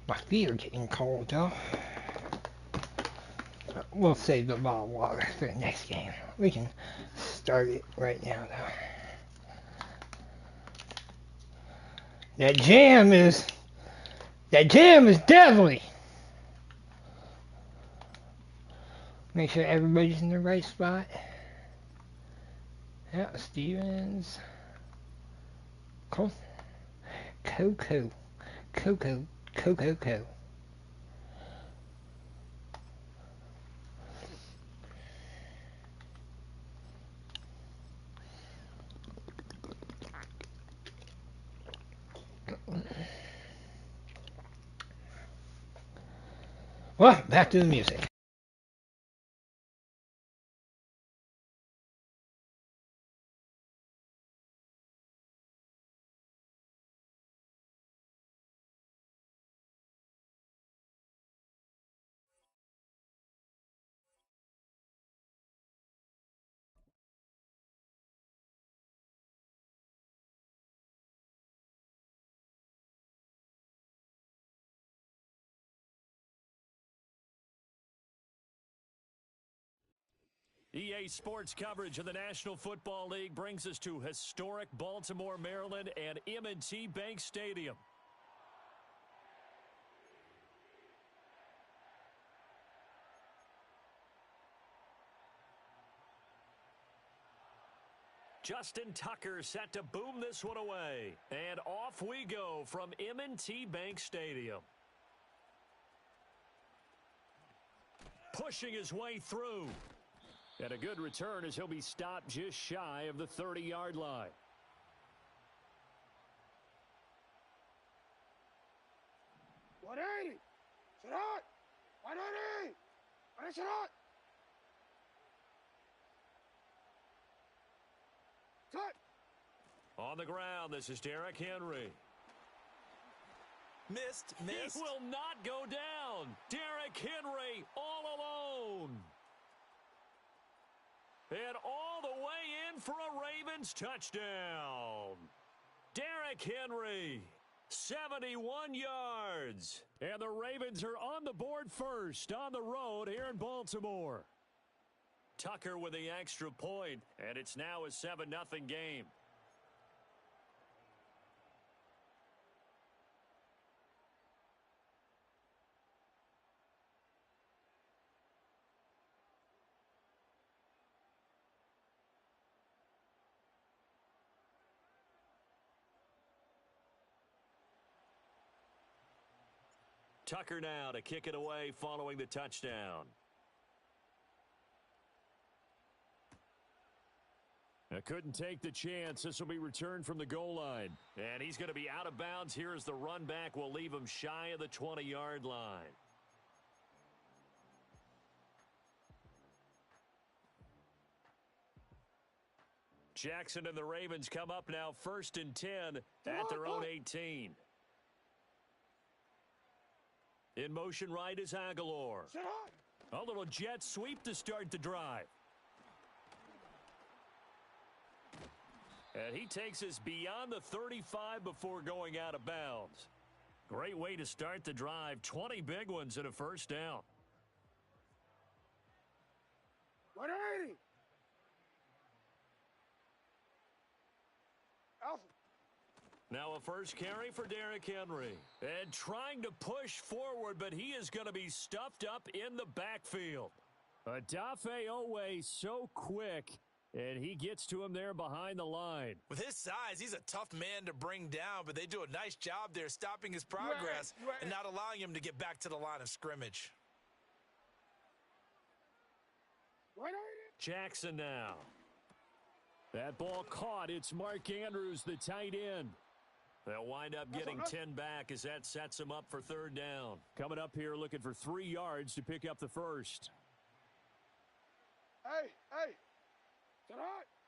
My feet are getting cold, though. We'll save the bottled water for the next game. We can start it right now, though. That jam is deadly. Make sure everybody's in the right spot. Yeah, Stevens. Cool. Coco. Coco. Coco. Well, back to the music. EA Sports coverage of the National Football League brings us to historic Baltimore, Maryland, and M&T Bank Stadium. Justin Tucker set to boom this one away. And off we go from M&T Bank Stadium. Pushing his way through. And a good return as he'll be stopped just shy of the 30-yard line. On the ground, this is Derrick Henry. Missed. He will not go down. Derrick Henry all alone. And all the way in for a Ravens touchdown. Derrick Henry, 71 yards. And the Ravens are on the board first on the road here in Baltimore. Tucker with the extra point, and it's now a 7-0 game. Tucker now to kick it away following the touchdown. I couldn't take the chance. This will be returned from the goal line. And he's going to be out of bounds here as the run back will leave him shy of the 20-yard line. Jackson and the Ravens come up now 1st and 10 at their own 18. In motion right is Aguilar. A little jet sweep to start the drive. And he takes us beyond the 35 before going out of bounds. Great way to start the drive. 20 big ones and a first down. 180. Now a first carry for Derrick Henry. And trying to push forward, but he is going to be stuffed up in the backfield. Adafe Owe so quick, and he gets to him there behind the line. With his size, he's a tough man to bring down, but they do a nice job there stopping his progress and not allowing him to get back to the line of scrimmage. Jackson now. That ball caught. It's Mark Andrews, the tight end. They'll wind up getting 10 back as that sets them up for 3rd down. Coming up here looking for 3 yards to pick up the first.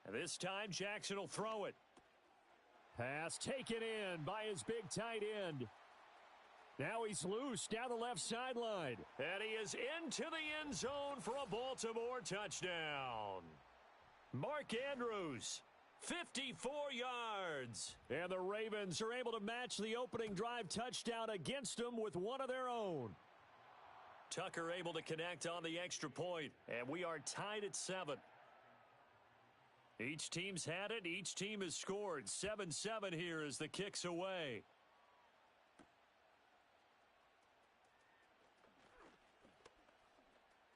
And this time Jackson will throw it. Pass taken in by his big tight end. Now he's loose down the left sideline. And he is into the end zone for a Baltimore touchdown. Mark Andrews, 54 yards. And the Ravens are able to match the opening drive touchdown against them with one of their own. Tucker able to connect on the extra point, and we are tied at 7. Each team's had it. Each team has scored. 7-7 here as the kick's away.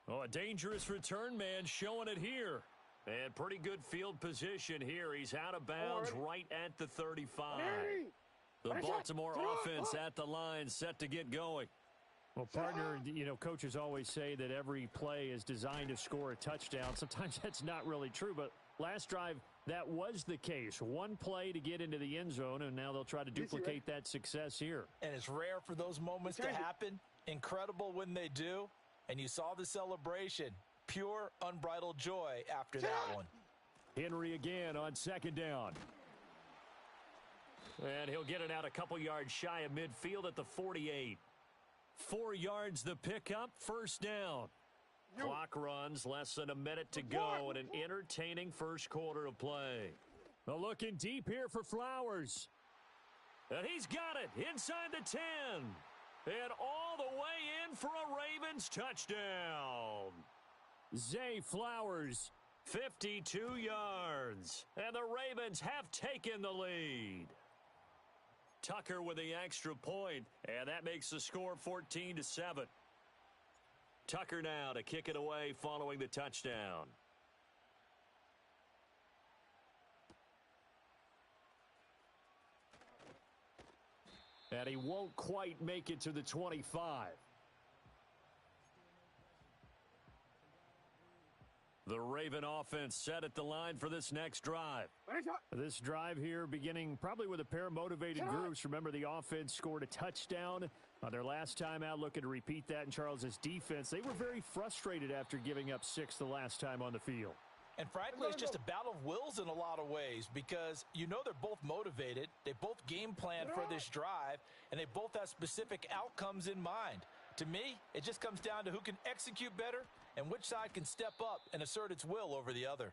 Oh, a dangerous return man showing it here. And pretty good field position here. He's out of bounds right at the 35. The Baltimore offense at the line set to get going. Well, partner, you know, coaches always say that every play is designed to score a touchdown. Sometimes that's not really true, but last drive, that was the case. One play to get into the end zone, and now they'll try to duplicate that success here. And it's rare for those moments to happen. Incredible when they do. And you saw the celebration. Pure, unbridled joy after that one. Henry again on second down. And he'll get it out a couple yards shy of midfield at the 48. 4 yards the pickup, first down. Clock runs, less than a minute to go, and an entertaining first quarter of play. Well, looking deep here for Flowers. And he's got it inside the 10. And all the way in for a Ravens touchdown. Zay Flowers, 52 yards. And the Ravens have taken the lead. Tucker with the extra point, and that makes the score 14-7. Tucker now to kick it away following the touchdown. And he won't quite make it to the 25. The Raven offense set at the line for this next drive. This drive here beginning probably with a pair of motivated groups. Remember, the offense scored a touchdown on their last time out, looking to repeat that in Charles's defense. They were very frustrated after giving up 6 the last time on the field. And frankly, it's just a battle of wills in a lot of ways because you know they're both motivated. They both game plan for this drive, and they both have specific outcomes in mind. To me, it just comes down to who can execute better and which side can step up and assert its will over the other.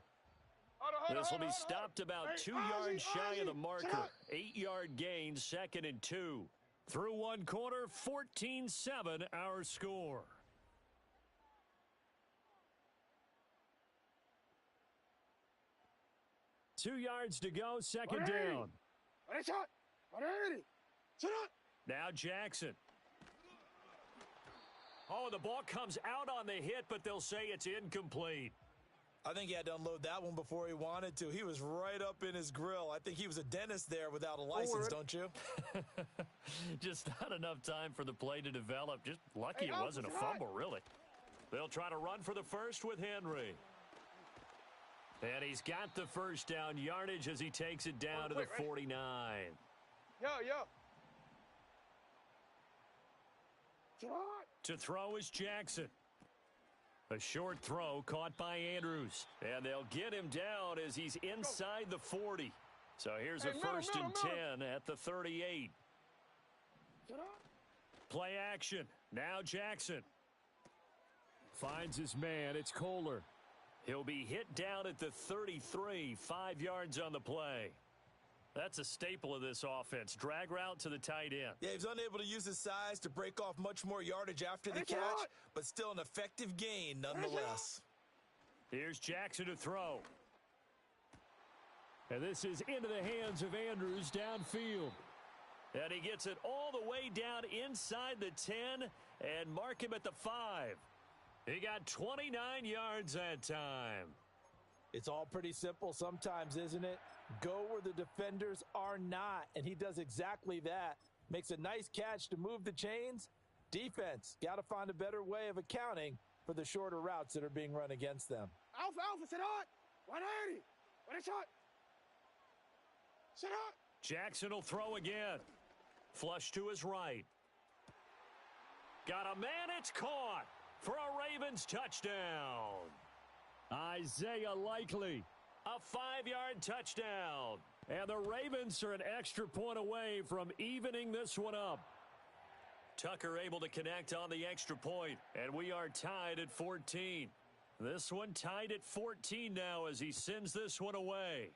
This will be stopped about 2 yards shy of the marker. 8-yard gain, 2nd and 2. Through one quarter, 14-7 our score. Two yards to go, second down. Now Jackson. Oh, the ball comes out on the hit, but they'll say it's incomplete. I think he had to unload that one before he wanted to. He was right up in his grill. I think he was a dentist there without a license, don't you? Just not enough time for the play to develop. Just lucky it wasn't a fumble, really. They'll try to run for the first with Henry. And he's got the first down yardage as he takes it down to the 49. To throw is Jackson. A short throw caught by Andrews. And they'll get him down as he's inside the 40. So here's a first and 10 at the 38. Play action. Now Jackson. Finds his man. It's Kohler. He'll be hit down at the 33, 5 yards on the play. That's a staple of this offense. Drag route to the tight end. Yeah, he was unable to use his size to break off much more yardage after the catch, but still an effective gain nonetheless. Here's Jackson to throw. And this is into the hands of Andrews downfield. And he gets it all the way down inside the 10 and mark him at the 5. He got 29 yards that time. It's all pretty simple sometimes, isn't it? Go where the defenders are not, and he does exactly that. Makes a nice catch to move the chains. Defense, got to find a better way of accounting for the shorter routes that are being run against them. Alpha, sit out. 180. What a shot. Sit out. Jackson will throw again. Flush to his right. Got a man, it's caught for a Ravens touchdown. Isaiah Likely, a 5-yard touchdown. And the Ravens are an extra point away from evening this one up. Tucker able to connect on the extra point, and we are tied at 14. This one tied at 14 now as he sends this one away.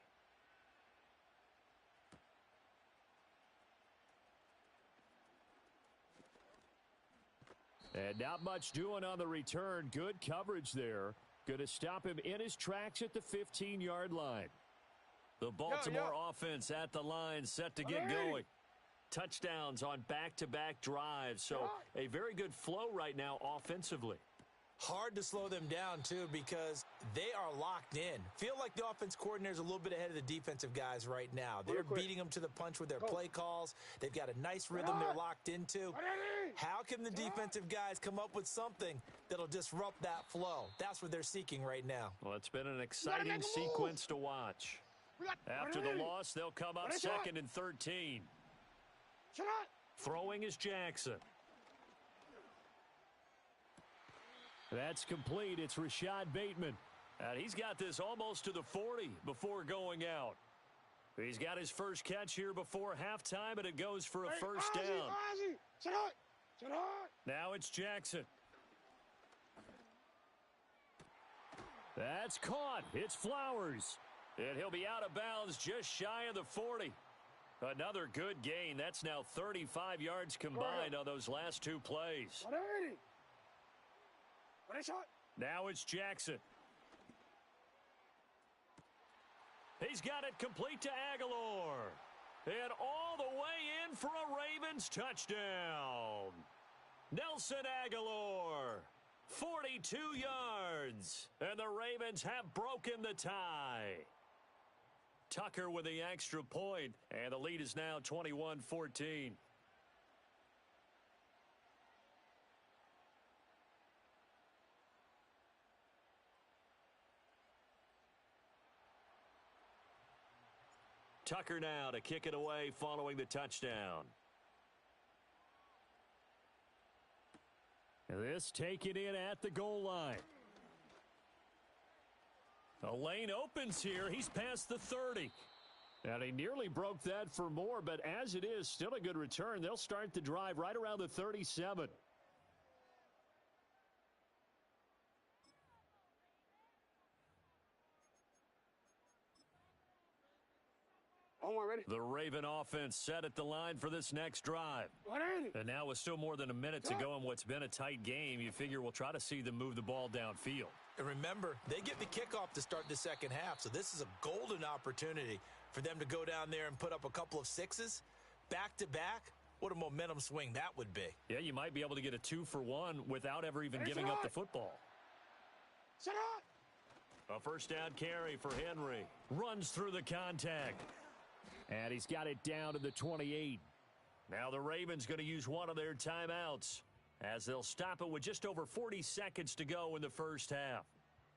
And not much doing on the return. Good coverage there. Going to stop him in his tracks at the 15-yard line. The Baltimore offense at the line, set to get going. Touchdowns on back-to-back drives, so a very good flow right now offensively. Hard to slow them down, too, because they are locked in. Feel like the offense coordinator is a little bit ahead of the defensive guys right now. They're beating them to the punch with their play calls. They've got a nice rhythm they're locked into. How can the defensive guys come up with something that'll disrupt that flow? That's what they're seeking right now. Well, it's been an exciting sequence to watch. After the loss, they'll come up 2nd and 13. Throwing is Jackson. That's complete. It's Rashad Bateman. And he's got this almost to the 40 before going out. He's got his first catch here before halftime, and it goes for a first down. Now it's Jackson. That's caught. It's Flowers. And he'll be out of bounds just shy of the 40. Another good gain. That's now 35 yards combined on those last two plays. Now it's Jackson. He's got it complete to Aguilar. And all the way in for a Ravens touchdown. Nelson Aguilar, 42 yards. And the Ravens have broken the tie. Tucker with the extra point, and the lead is now 21-14. Tucker now to kick it away following the touchdown. This taken in at the goal line. A lane opens here. He's past the 30. And he nearly broke that for more, but as it is, still a good return. They'll start the drive right around the 37. The Raven offense set at the line for this next drive. And now with still more than a minute to go in what's been a tight game, you figure we'll try to see them move the ball downfield. And remember, they get the kickoff to start the second half, so this is a golden opportunity for them to go down there and put up a couple of sixes back-to-back. What a momentum swing that would be. Yeah, you might be able to get a 2-for-1 without ever even giving up the football. A first down carry for Henry. Runs through the contact. And he's got it down to the 28. Now the Ravens going to use one of their timeouts as they'll stop it with just over 40 seconds to go in the first half.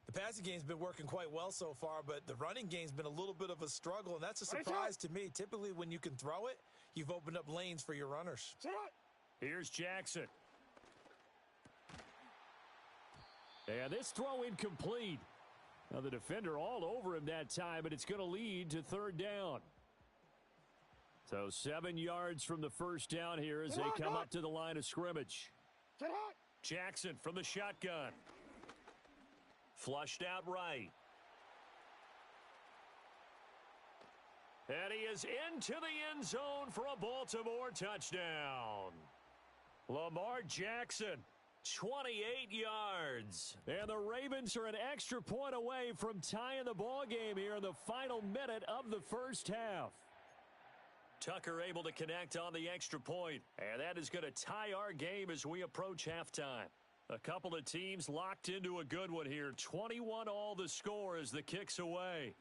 The passing game's been working quite well so far, but the running game's been a little bit of a struggle, and that's a surprise to me. Typically, when you can throw it, you've opened up lanes for your runners. Here's Jackson. And this throw incomplete. Now the defender all over him that time, but it's going to lead to third down. So 7 yards from the first down here as they come up to the line of scrimmage. Jackson from the shotgun. Flushed out right. And he is into the end zone for a Baltimore touchdown. Lamar Jackson, 28 yards. And the Ravens are an extra point away from tying the ball game here in the final minute of the first half. Tucker able to connect on the extra point, and that is going to tie our game as we approach halftime. A couple of teams locked into a good one here. 21 all the score as the kick's away.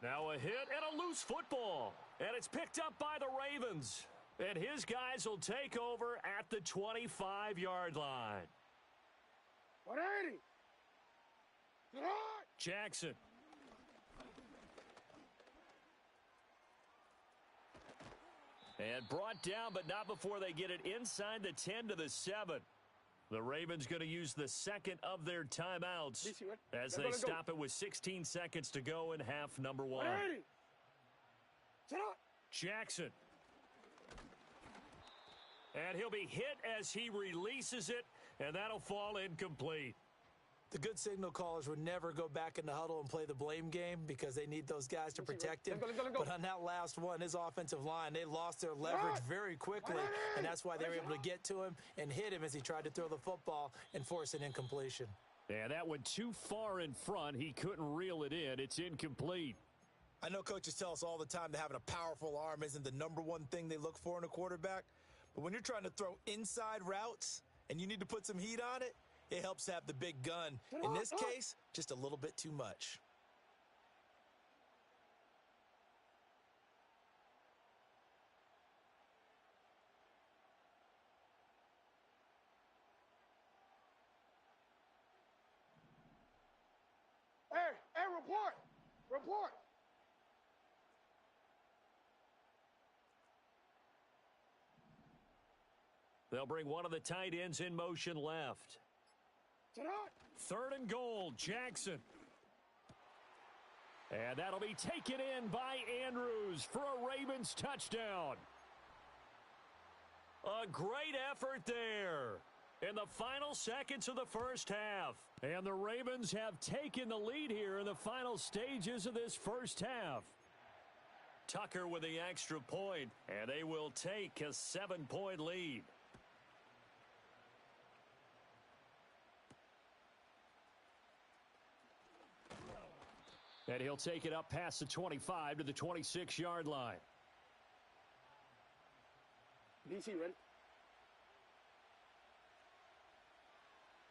Now a hit and a loose football, and it's picked up by the Ravens. And his guys will take over at the 25-yard line. Jackson. And brought down, but not before they get it inside the 10 to the 7. The Ravens going to use the second of their timeouts as they stop it with 16 seconds to go in half number one. Jackson. And he'll be hit as he releases it, and that'll fall incomplete. The good signal callers would never go back in the huddle and play the blame game because they need those guys to protect him. But on that last one, his offensive line, they lost their leverage very quickly, and that's why they were able to get to him and hit him as he tried to throw the football and force an incompletion. Yeah, that went too far in front. He couldn't reel it in. It's incomplete. I know coaches tell us all the time that having a powerful arm isn't the number one thing they look for in a quarterback. But when you're trying to throw inside routes and you need to put some heat on it, it helps to have the big gun. In this case, just a little bit too much. Hey, report! Report! They'll bring one of the tight ends in motion left. 3rd and goal, Jackson. And that'll be taken in by Andrews for a Ravens touchdown. A great effort there in the final seconds of the first half. And the Ravens have taken the lead here in the final stages of this first half. Tucker with the extra point, and they will take a 7-point lead. And he'll take it up past the 25 to the 26-yard line. DC ready?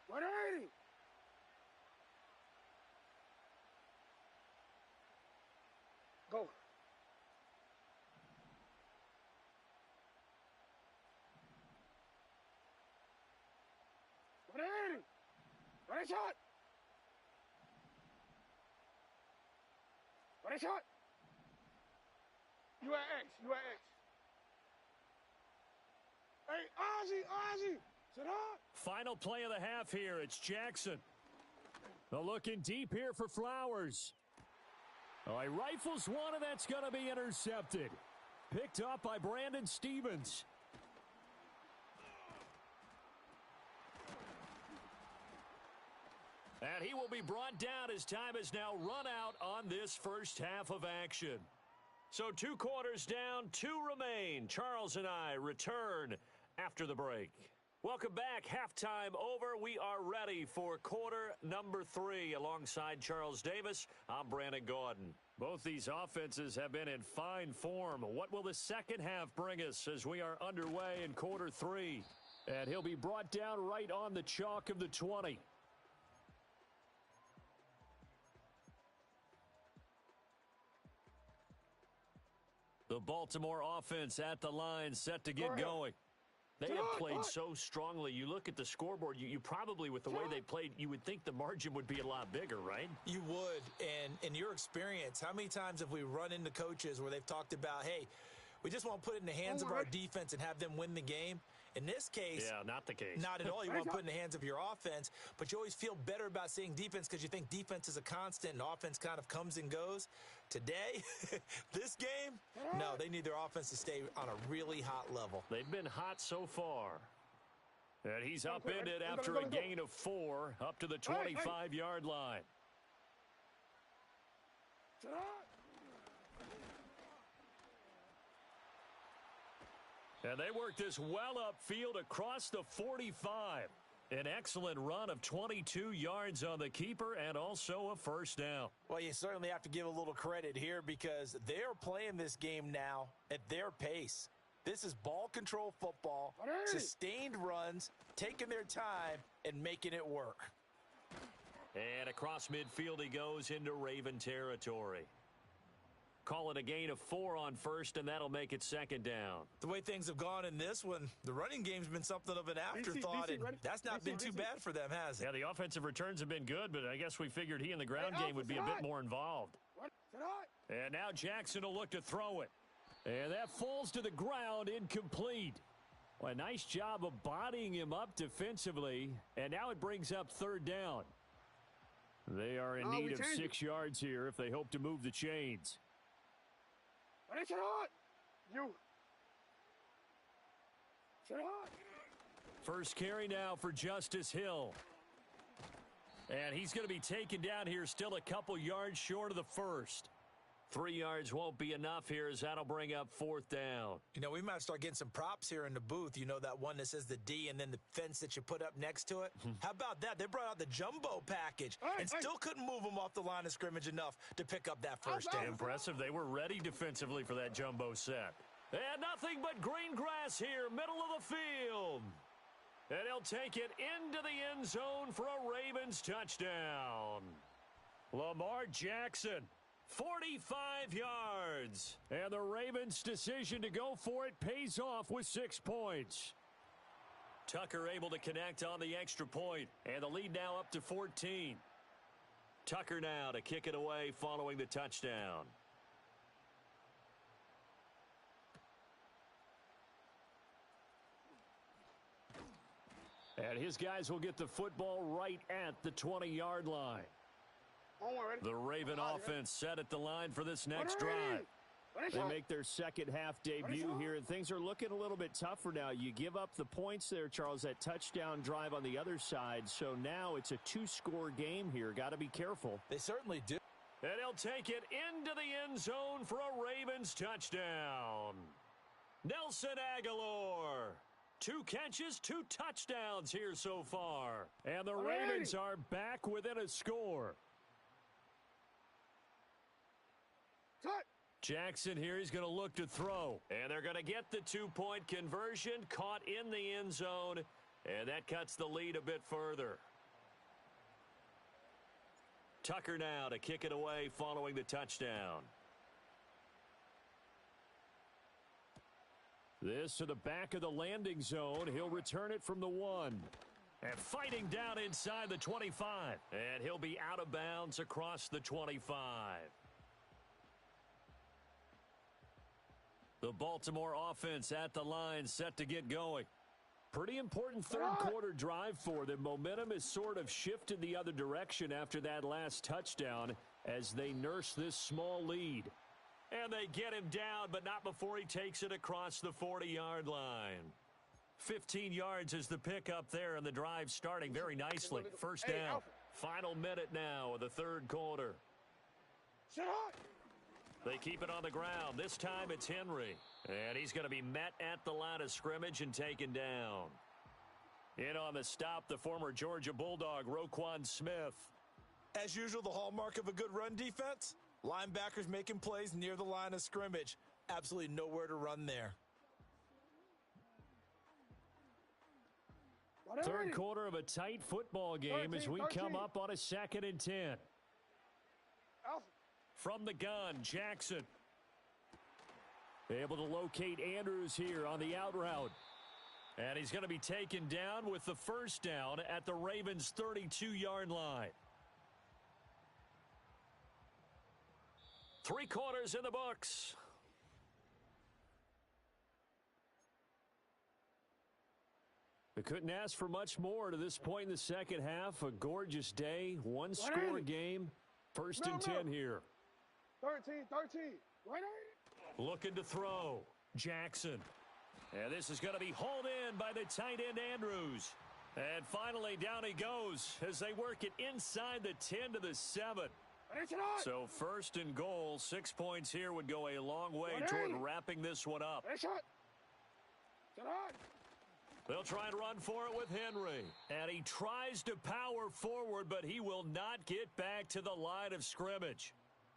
180! Go. Ready, shot! Ready, shot! You at X, you at X. Hey, Ozzy! Sit up! Final play of the half here. It's Jackson. They're looking deep here for Flowers. Oh, he rifles one, and that's going to be intercepted. Picked up by Brandon Stevens. And he will be brought down as time has now run out on this first half of action. So 2 quarters down, 2 remain. Charles and I return after the break. Welcome back. Halftime over. We are ready for quarter number 3. Alongside Charles Davis, I'm Brandon Gordon. Both these offenses have been in fine form. What will the second half bring us as we are underway in quarter 3? And he'll be brought down right on the chalk of the 20. The Baltimore offense at the line, set to get going. They have played so strongly. You look at the scoreboard, you probably, with the way they played, you would think the margin would be a lot bigger, right? You would. And in your experience, how many times have we run into coaches where they've talked about, hey, we just want to put it in the hands of our defense and have them win the game? In this case, yeah, not the case. Not at all. You want to put it in the hands of your offense, but you always feel better about seeing defense because you think defense is a constant and offense kind of comes and goes. Today, this game, no, they need their offense to stay on a really hot level. They've been hot so far. And he's upended after a gain of 4 up to the 25-yard line. And they work this well upfield across the 45. An excellent run of 22 yards on the keeper and also a first down. Well, you certainly have to give a little credit here because they're playing this game now at their pace. This is ball control football, sustained runs, taking their time and making it work. And across midfield he goes into Raven territory. Call it a gain of 4 on first, and that'll make it second down. The way things have gone in this one, the running game's been something of an afterthought, and that's not been too bad for them, has it? Yeah, the offensive returns have been good, but I guess we figured he in the ground game would be a bit more involved. And now Jackson will look to throw it. And that falls to the ground, incomplete. Well, a nice job of bodying him up defensively, and now it brings up 3rd down. They are in need of 6 yards here if they hope to move the chains. First carry now for Justice Hill. And he's going to be taken down here still a couple yards short of the first. 3 yards won't be enough here as that'll bring up 4th down. You know, we might start getting some props here in the booth. You know, that one that says the D and then the fence that you put up next to it? How about that? They brought out the jumbo package and still couldn't move them off the line of scrimmage enough to pick up that first down. Impressive. They were ready defensively for that jumbo set. And nothing but green grass here, middle of the field. And he'll take it into the end zone for a Ravens touchdown. Lamar Jackson, 45 yards. And the Ravens' decision to go for it pays off with 6 points. Tucker able to connect on the extra point, and the lead now up to 14. Tucker now to kick it away following the touchdown. And his guys will get the football right at the 20-yard line. The Raven offense set at the line for this next drive. They make their second half debut here, and things are looking a little bit tougher now. You give up the points there, Charles, that touchdown drive on the other side. So now it's a 2-score game here. Got to be careful. They certainly do. And he'll take it into the end zone for a Ravens touchdown. Nelson Aguilar. 2 catches, 2 touchdowns here so far. And the Ravens are back within a score. Jackson here, he's going to look to throw. And they're going to get the 2-point conversion, caught in the end zone. And that cuts the lead a bit further. Tucker now to kick it away following the touchdown. This to the back of the landing zone. He'll return it from the 1. And fighting down inside the 25. And he'll be out of bounds across the 25. The Baltimore offense at the line set to get going. Pretty important third quarter drive for them. Momentum has sort of shifted the other direction after that last touchdown as they nurse this small lead. And they get him down, but not before he takes it across the 40-yard line. 15 yards is the pickup there, and the drive starting very nicely. First down. Final minute now of the third quarter. They keep it on the ground. This time it's Henry. And he's going to be met at the line of scrimmage and taken down. In on the stop, the former Georgia Bulldog, Roquan Smith. As usual, the hallmark of a good run defense. Linebackers making plays near the line of scrimmage. Absolutely nowhere to run there. Third quarter of a tight football game as we come up on a 2nd and 10. From the gun, Jackson. Able to locate Andrews here on the out route. And he's going to be taken down with the first down at the Ravens' 32-yard line. 3 quarters in the books. They couldn't ask for much more to this point in the second half. A gorgeous day, 1-score game. First and 10 here. 13. Looking to throw. Jackson. And this is going to be hauled in by the tight end Andrews. And finally down he goes as they work it inside the 10 to the 7. So first and goal, 6 points here would go a long way toward wrapping this one up. They'll try and run for it with Henry. And he tries to power forward, but he will not get back to the line of scrimmage.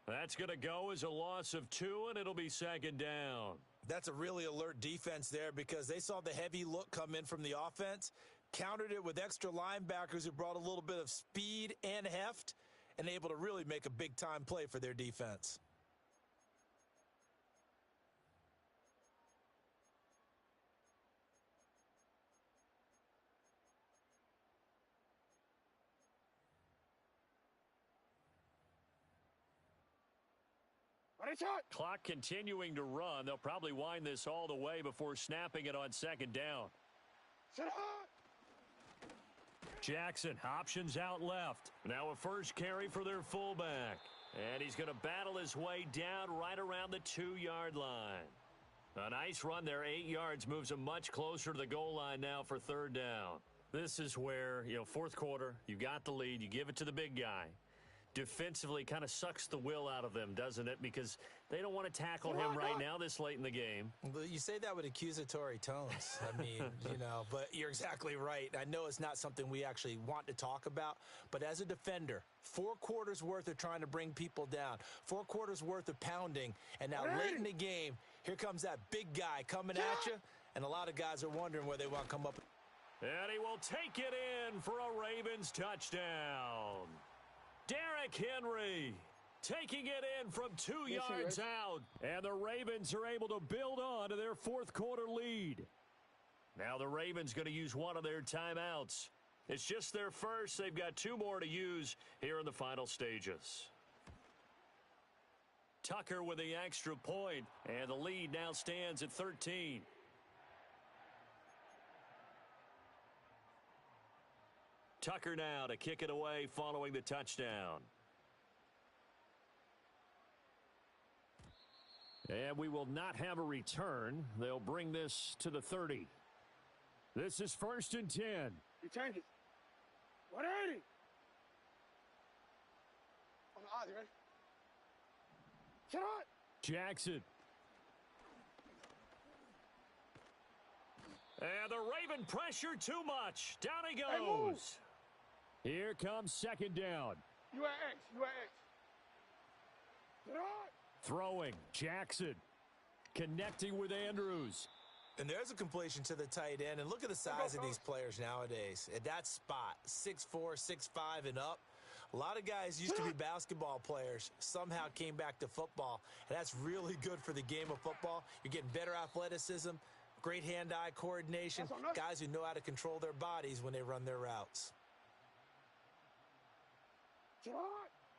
That's going to go as a loss of 2, and it'll be second down. That's a really alert defense there because they saw the heavy look come in from the offense, countered it with extra linebackers who brought a little bit of speed and heft, and able to really make a big-time play for their defense. Clock continuing to run. They'll probably wind this all the way before snapping it on second down. Jackson, options out left. Now a first carry for their fullback. And he's going to battle his way down right around the 2-yard line. A nice run there, 8 yards, moves him much closer to the goal line now for third down. This is where, fourth quarter, you got the lead, you give it to the big guy. Defensively kind of sucks the will out of them, doesn't it? Because they don't want to tackle him right now this late in the game. You say that with accusatory tones. I mean, but you're exactly right. I know it's not something we actually want to talk about, but as a defender, 4 quarters worth of trying to bring people down, 4 quarters worth of pounding, and now late in the game, here comes that big guy coming at you, and a lot of guys are wondering where they want to come up. And he will take it in for a Ravens touchdown. Derrick Henry taking it in from 2 yards out. And the Ravens are able to build on to their fourth quarter lead. Now the Ravens going to use one of their timeouts. It's just their first. They've got 2 more to use here in the final stages. Tucker with the extra point, and the lead now stands at 13. Tucker now to kick it away following the touchdown. And we will not have a return. They'll bring this to the 30. This is 1st and 10. Return it. 180. On the odds, you ready? Shut up. Jackson. And the Raven pressure too much. Down he goes. Here comes 2nd down. You at X. You at X. Shut up. Throwing. Jackson. Connecting with Andrews. And there's a completion to the tight end. And look at the size of these players nowadays. At that spot, 6'4", 6'5", and up. A lot of guys used to be basketball players, somehow came back to football. And that's really good for the game of football. You're getting better athleticism, great hand-eye coordination, guys who know how to control their bodies when they run their routes.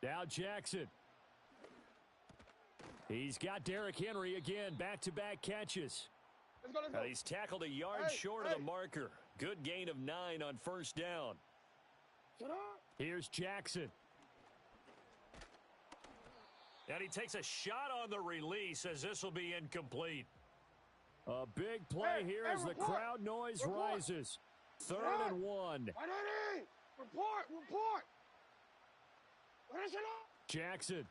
Now Jackson. He's got Derrick Henry again, back-to-back catches. Let's go. He's tackled a yard short of the marker. Good gain of 9 on 1st down. Here's Jackson. And he takes a shot on the release as this will be incomplete. A big play here as the crowd noise rises. 3rd and 1. Report. Jackson.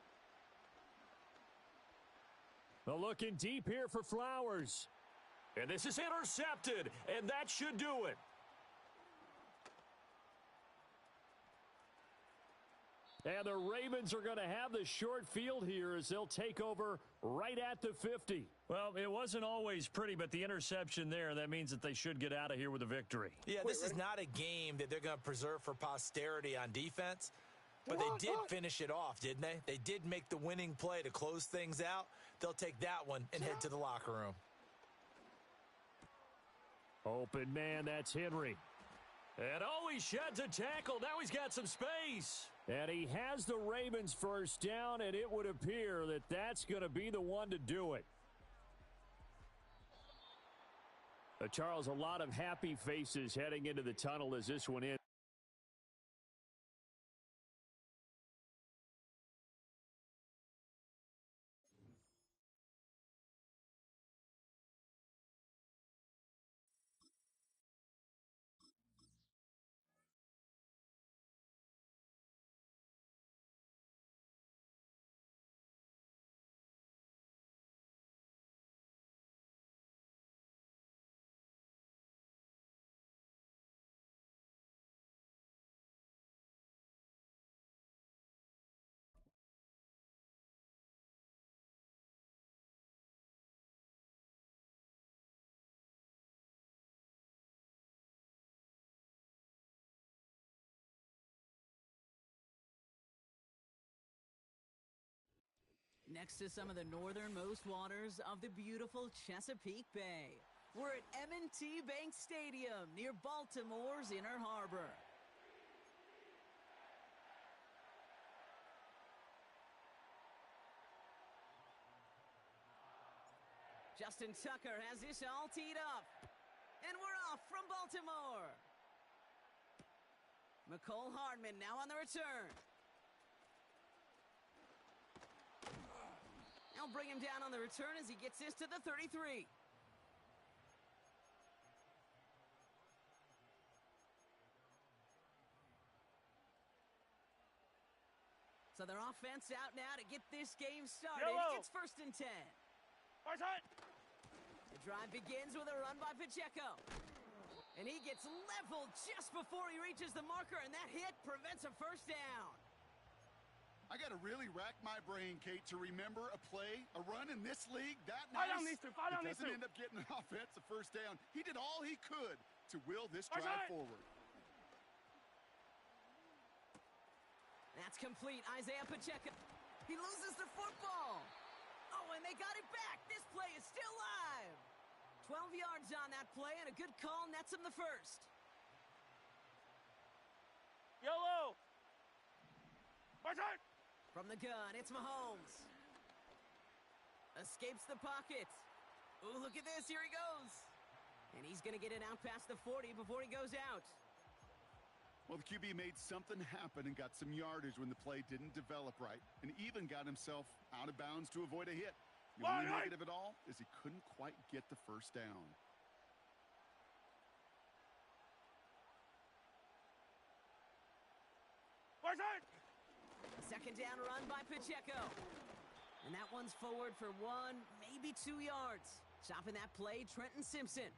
Looking deep here for Flowers. And this is intercepted, and that should do it. And the Ravens are going to have the short field here as they'll take over right at the 50. Well, it wasn't always pretty, but the interception there, that means that they should get out of here with a victory. Yeah, this is not a game that they're going to preserve for posterity on defense, but they did finish it off, didn't they? They did make the winning play to close things out. They'll take that one and head to the locker room. Open man, that's Henry. And he sheds a tackle. Now he's got some space. And he has the Ravens 1st down, and it would appear that that's going to be the one to do it. Charles, a lot of happy faces heading into the tunnel as this one ends. Next to some of the northernmost waters of the beautiful Chesapeake Bay. We're at M&T Bank Stadium near Baltimore's Inner Harbor. Justin Tucker has this all teed up. And we're off from Baltimore. McCole Hardman now on the return. They'll bring him down on the return as he gets this to the 33. So their offense out now to get this game started. Yellow. It's 1st and 10. Right side. The drive begins with a run by Pacheco. And he gets leveled just before he reaches the marker, and that hit prevents a first down. I got to really rack my brain, Kate, to remember a play, a run in this league that Fight nice. on these two, fight on It these doesn't two. end up getting an offensive first down. He did all he could to will this Right drive side. forward. That's complete. Isaiah Pacheco. He loses the football. Oh, and they got it back. This play is still live. 12 yards on that play, and a good call nets him the first. Yellow. Right side. From the gun, it's Mahomes. Escapes the pocket. Ooh, look at this. Here he goes. And he's going to get it out past the 40 before he goes out. Well, the QB made something happen and got some yardage when the play didn't develop right, and even got himself out of bounds to avoid a hit. The only negative at all is he couldn't quite get the first down. Right side. Second down run by Pacheco. And that one's forward for 1, maybe 2 yards. Chopping that play, Trenton Simpson.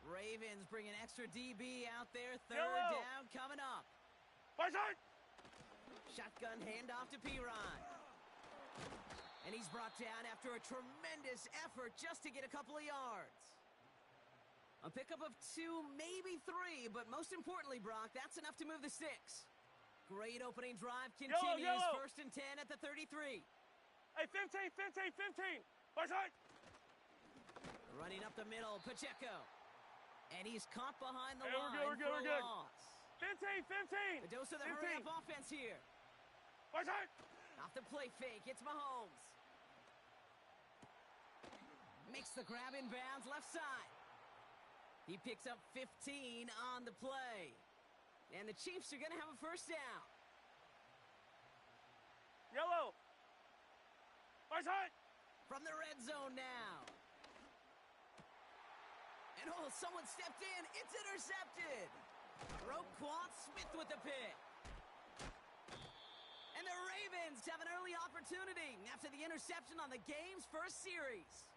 Ravens bring an extra DB out there. Third Yellow. down coming up. Right side. Shotgun handoff to P-Ron. And he's brought down after a tremendous effort just to get a couple of yards. A pickup of 2, maybe 3, but most importantly, Brock, that's enough to move the sticks. Great opening drive continues. Yellow. 1st and 10 at the 33. Hey, 15, 15, 15. Right side. Running up the middle, Pacheco. And he's caught behind the Hey, we're line good, we're good, for we're a good. loss. 15, 15. The dose of the 15. hurry-up offense here. Right side. Off the play fake, it's Mahomes. Makes the grab in bounds, left side. He picks up 15 on the play. And the Chiefs are going to have a first down. Yellow. Right side. From the red zone now. And oh, someone stepped in. It's intercepted. Roquan Smith with the pick. And the Ravens have an early opportunity after the interception on the game's first series.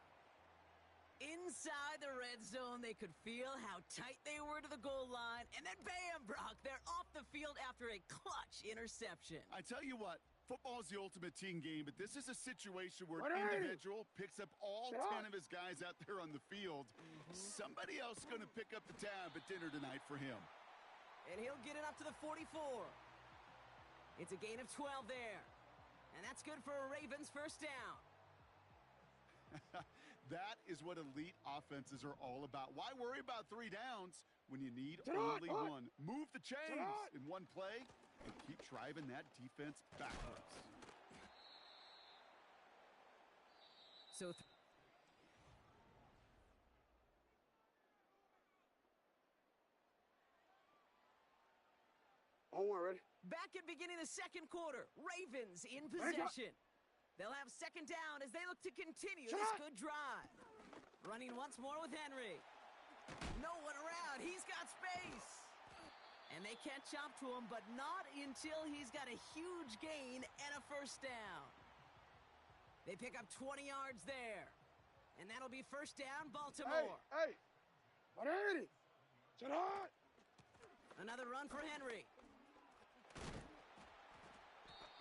Inside the red zone, they could feel how tight they were to the goal line. And then bam, Brock, they're off the field after a clutch interception. I tell you what, football's the ultimate team game, but this is a situation where What an are you? individual picks up all Get 10 off. of his guys out there on the field. Somebody else is going to pick up the tab at dinner tonight for him. And he'll get it up to the 44. It's a gain of 12 there. And that's good for a Ravens first down. That is what elite offenses are all about. Why worry about 3 downs when you need Get on, only on. 1? Move the chains on. in one play and keep driving that defense backwards. So Oh, we're ready. back at beginning the second quarter, Ravens in possession. They'll have second down as they look to continue this good drive. Running once more with Henry. No one around. He's got space. And they catch up to him, but not until he's got a huge gain and a first down. They pick up 20 yards there. And that'll be first down, Baltimore. Hey, ready. Sit hot. Another run for Henry.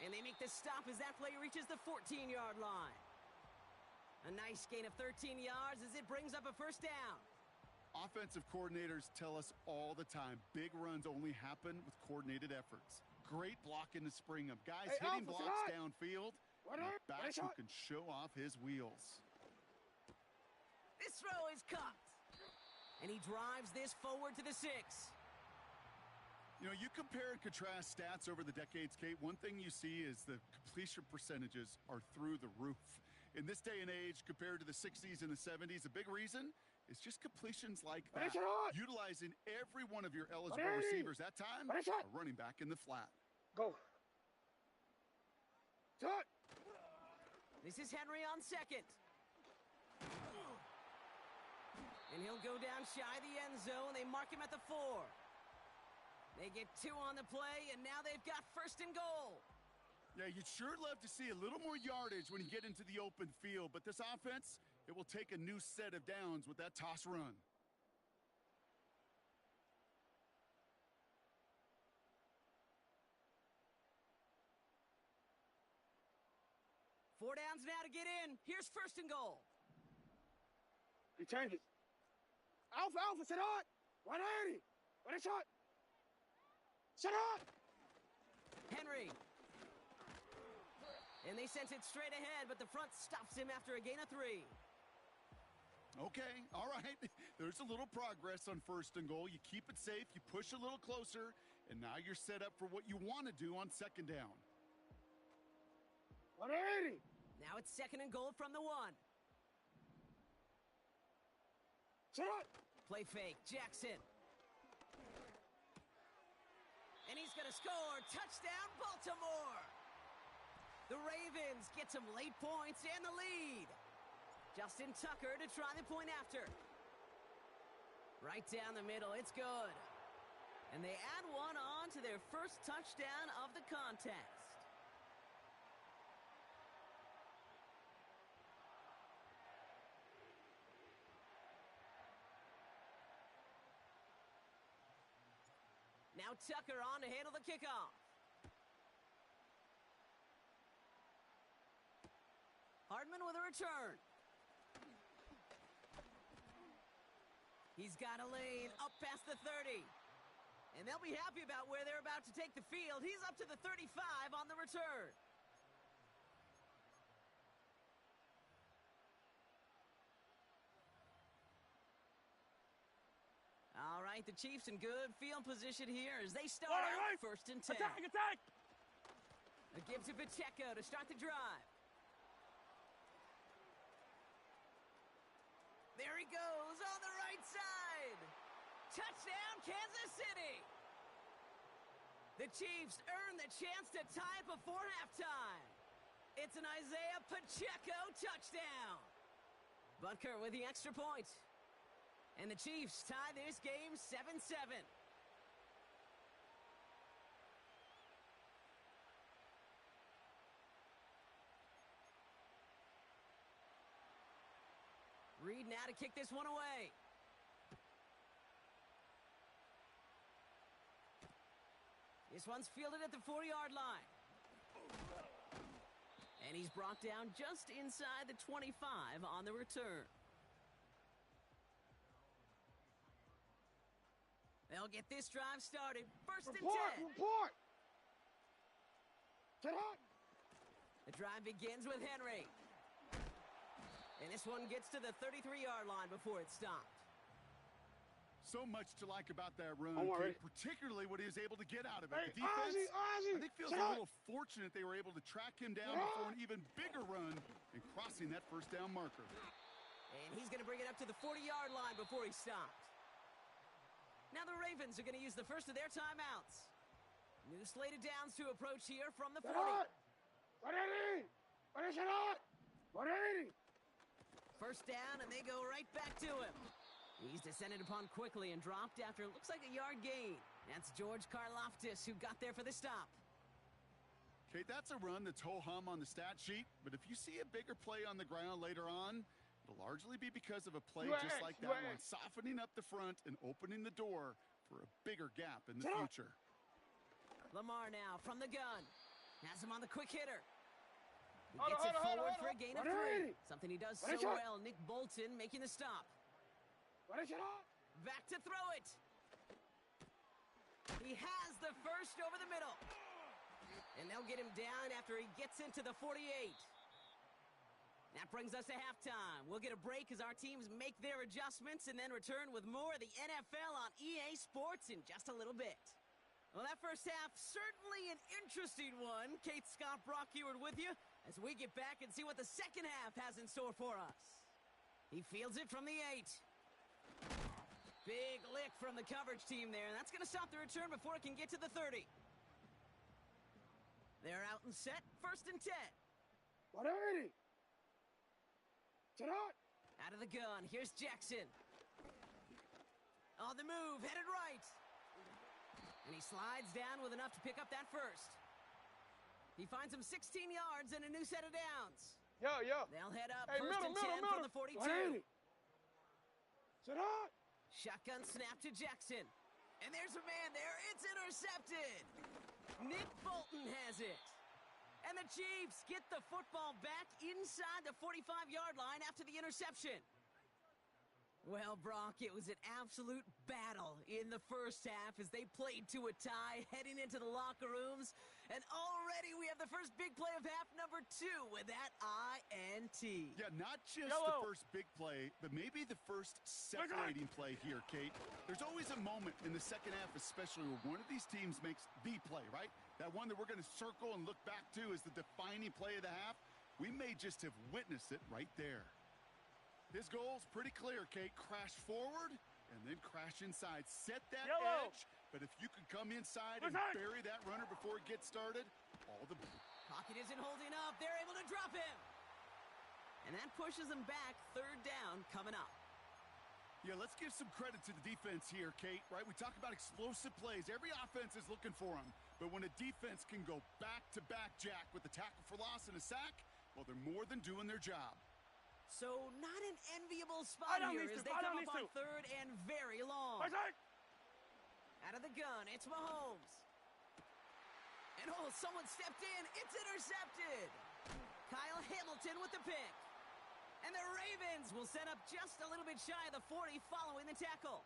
And they make the stop as that play reaches the 14-yard line. A nice gain of 13 yards as it brings up a first down. Offensive coordinators tell us all the time, big runs only happen with coordinated efforts. Great blocking to spring them. Guys Hey, hitting Alpha, blocks sit downfield. What And a up? back Nice who shot. can show off his wheels. This throw is caught. And he drives this forward to the 6. You know, you compare and contrast stats over the decades, Kate. One thing you see is the completion percentages are through the roof. In this day and age, compared to the 60s and the 70s, a big reason is just completions like that. Utilizing every one of your eligible Ready. receivers. That time, Ready, a shot. running back in the flat. Go. Shot. This is Henry on second. And he'll go down shy of the end zone. They mark him at the 4. They get 2 on the play, and now they've got 1st and goal. Yeah, you'd sure love to see a little more yardage when you get into the open field, but this offense, it will take a new set of downs with that toss run. Four downs now to get in. Here's 1st and goal. He changes. Alpha, Alpha, set hot. 180. What a shot. Set hot. Henry. And they sent it straight ahead, but the front stops him after a gain of 3. Okay, all right. There's a little progress on 1st and goal. You keep it safe, you push a little closer, and now you're set up for what you want to do on 2nd down. 180. Now it's 2nd and goal from the 1. Set hot. Play fake. Jackson. And he's going to score. Touchdown, Baltimore. The Ravens get some late points and the lead. Justin Tucker to try the point after. Right down the middle. It's good. And they add one on to their first touchdown of the contest. Now Tucker on to handle the kickoff. Hardman with a return. He's got a lane up past the 30. And they'll be happy about where they're about to take the field. He's up to the 35 on the return. All right, the Chiefs in good field position here as they start out 1st and 10. Attack, attack. It gives to Pacheco to start the drive. There he goes on the right side. Touchdown, Kansas City. The Chiefs earn the chance to tie it before halftime. It's an Isaiah Pacheco touchdown. Butker with the extra point. And the Chiefs tie this game 7-7. Reed now to kick this one away. This one's fielded at the 40-yard line. And he's brought down just inside the 25 on the return. They'll get this drive started. 1st and 10. Report. Set hot. The drive begins with Henry. And this one gets to the 33-yard line before it stopped. So much to like about that run, Kate, particularly what he was able to get out of it. Hey, The defense, Ozzie, I think, feels a little fortunate they were able to track him down before an even bigger run and crossing that 1st down marker. And he's going to bring it up to the 40-yard line before he stopped. Now the Ravens are going to use the first of their timeouts. New slated downs to approach here from the 40. 180. 180. 1st down, and they go right back to him. He's descended upon quickly and dropped after it looks like a yard gain. That's George Karlaftis who got there for the stop. Kate, that's a run that's ho-hum on the stat sheet, but if you see a bigger play on the ground later on, it'll largely be because of a play just like that one, softening up the front and opening the door for a bigger gap in the future. Lamar now from the gun. Has him on the quick hitter. He gets it forward for a gain of 3. Something he does so well. Nick Bolton making the stop. Back to throw it. He has the first over the middle. And they'll get him down after he gets into the 48. That brings us to halftime. We'll get a break as our teams make their adjustments and then return with more of the NFL on EA Sports in just a little bit. Well, that first half, certainly an interesting one. Kate Scott Brock Eward with you as we get back and see what the second half has in store for us. He fields it from the 8. Big lick from the coverage team there, and that's going to stop the return before it can get to the 30. They're out and set, 1st and 10. 180. Set hot. Out of the gun, here's Jackson. On the move, headed right. And he slides down with enough to pick up that first. He finds him 16 yards and a new set of downs. Yo. They'll head up Hey, first and 10 from the 42. 180. Sit up. Shotgun snap to Jackson. And there's a man there. It's intercepted. Nick Bolton has it. And the Chiefs get the football back inside the 45-yard line after the interception. Well, Brock, it was an absolute battle in the first half as they played to a tie heading into the locker rooms. And already we have the first big play of half number 2 with that INT. Yeah, not just the first big play, but maybe the first separating play here, Kate. There's always a moment in the second half, especially where one of these teams makes the play, right? That one that we're going to circle and look back to as the defining play of the half. We may just have witnessed it right there. His goal's pretty clear, Kate. Crash forward and then crash inside. Set that edge, but if you can come inside and bury that runner before it gets started, all the... Pocket isn't holding up. They're able to drop him. And that pushes them back. Third down coming up. Yeah, let's give some credit to the defense here, Kate, right? We talk about explosive plays. Every offense is looking for them. But when a defense can go back-to-back, Jack, with a tackle for loss and a sack, well, they're more than doing their job. So not an enviable spot here as they come up on third and very long. Out of the gun, it's Mahomes. And someone stepped in. It's intercepted. Kyle Hamilton with the pick. And the Ravens will set up just a little bit shy of the 40 following the tackle.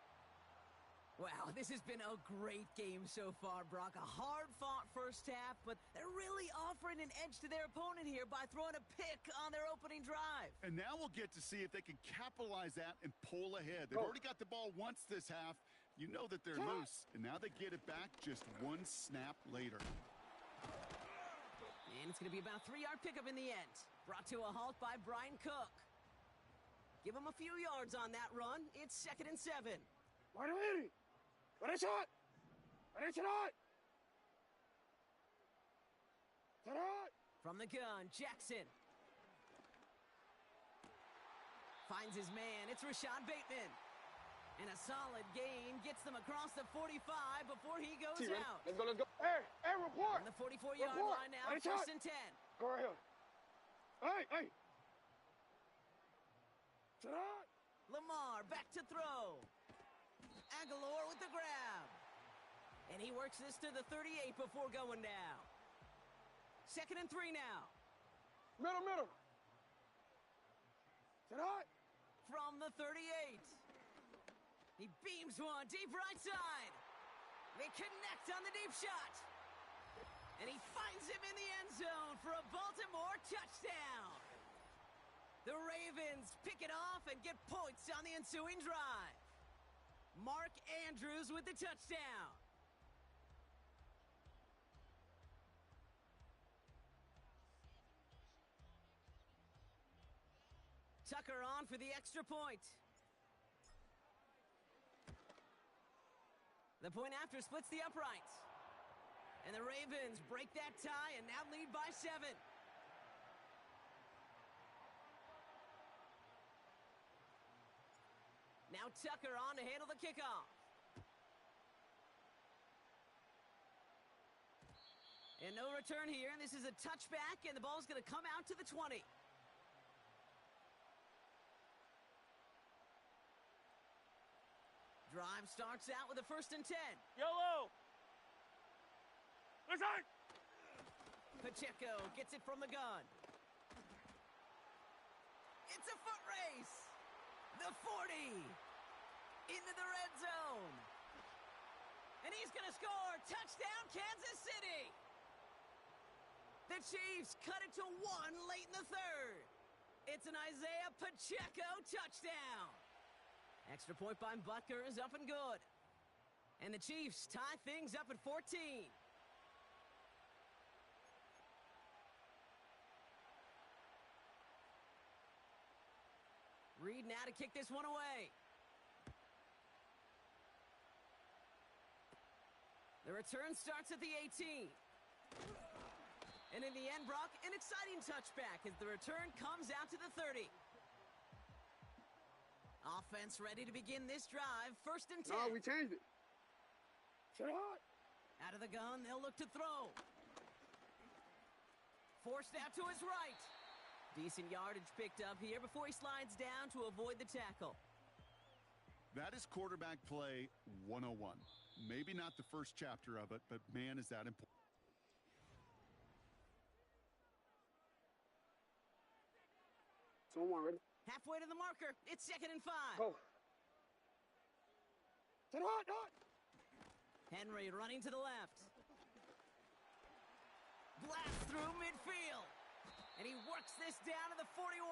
Wow, this has been a great game so far, Brock. A hard-fought first half, but they're really offering an edge to their opponent here by throwing a pick on their opening drive. And now we'll get to see if they can capitalize that and pull ahead. They've already got the ball once this half. You know that they're loose, and now they get it back just one snap later. And it's going to be about a 3-yard pickup in the end. Brought to a halt by Brian Cook. Give him a few yards on that run. It's 2nd and 7. From the gun, Jackson. Finds his man. It's Rashad Bateman. And a solid gain gets them across the 45 before he goes out. Let's go. Hey, report. On the 44-yard line now, 1st and 10. Go right here. Hey. Sit up. Lamar back to throw. Aguilar with the grab. And he works this to the 38 before going down. 2nd and 3 now. Middle. Sit up. From the 38. He beams one deep right side. They connect on the deep shot. And he finds him in the end zone for a Baltimore touchdown. The Ravens pick it off and get points on the ensuing drive. Mark Andrews with the touchdown. Tucker on for the extra point. The point after splits the uprights. And the Ravens break that tie and now lead by 7. Now Tucker on to handle the kickoff. And no return here, and this is a touchback, and the ball's going to come out to the 20. Drive starts out with a 1st and 10. YOLO. Listen. Pacheco gets it from the gun. It's a foot race. The 40. Into the red zone. And he's going to score. Touchdown, Kansas City. The Chiefs cut it to 1 late in the 3rd. It's an Isaiah Pacheco touchdown. Extra point by Butker is up and good. And the Chiefs tie things up at 14. Reed now to kick this one away. The return starts at the 18. And in the end, Brock, an exciting touchback as the return comes out to the 30. Offense ready to begin this drive. 1st and 10. No, we changed it. Shut up. Out of the gun, they'll look to throw. Forced out to his right. Decent yardage picked up here before he slides down to avoid the tackle. That is quarterback play 101. Maybe not the first chapter of it, but man, is that important. Someone ready? Halfway to the marker. It's 2nd and 5. Go. To the right, right. Henry running to the left. Blast through midfield. And he works this down to the 41.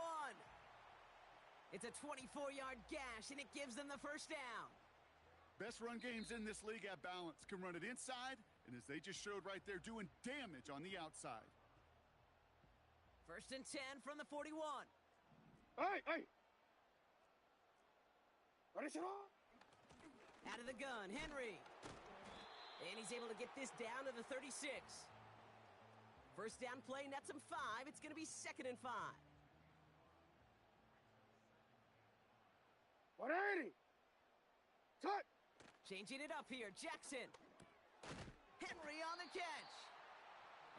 It's a 24-yard gash, and it gives them the first down. Best run games in this league at balance. Can run it inside, and as they just showed right there, doing damage on the outside. 1st and 10 from the 41. Hey, hey. Ready, set up. Out of the gun, Henry. And he's able to get this down to the 36. First down play nets him 5. It's going to be 2nd and 5. 180. Touch. Changing it up here, Jackson. Henry on the catch.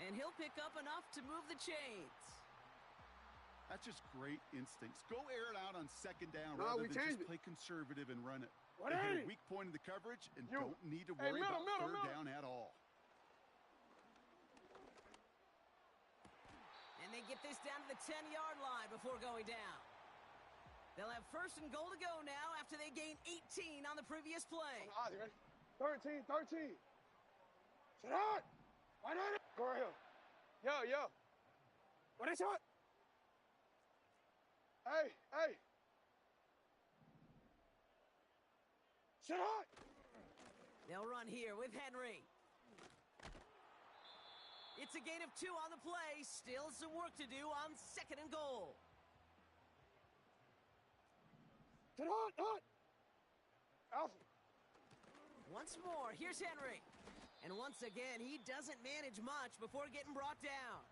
And he'll pick up enough to move the chains. That's just great instincts. Go air it out on 2nd down No, rather we than just changed play conservative and run it. They 180. hit a weak point in the coverage and You. don't need to Hey, worry middle, about middle, third middle. down at all. And they get this down to the 10-yard line before going down. They'll have 1st and goal to go now after they gain 18 on the previous play. Ozzy, ready? 13, 13. Sit out. 180. Go right here. Yo, yo. What is it? Hey, hey. Sit out. They'll run here with Henry. It's a gain of 2 on the play. Still some work to do on 2nd and goal. Sit out, out. Alpha. Once more, here's Henry. And once again, he doesn't manage much before getting brought down.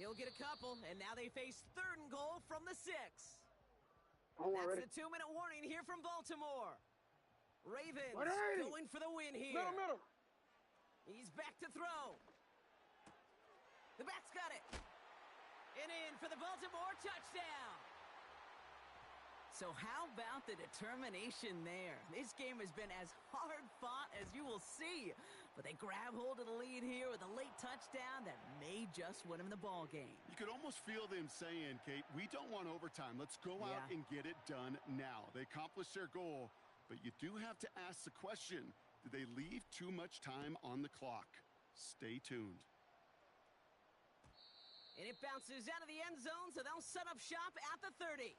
He'll get a couple, and now they face 3rd and goal from the 6. That's Ready? the 2-minute warning here from Baltimore. Ravens 180. going for the win here. Middle, middle. He's back to throw. The back's got it. And in for the Baltimore touchdown. So how about the determination there? This game has been as hard fought as you will see. But they grab hold of the lead here with a late touchdown that may just win them the ball game. You could almost feel them saying, Kate, we don't want overtime. Let's go out and get it done now. They accomplished their goal, but you do have to ask the question, did they leave too much time on the clock? Stay tuned. And it bounces out of the end zone, so they'll set up shop at the 30.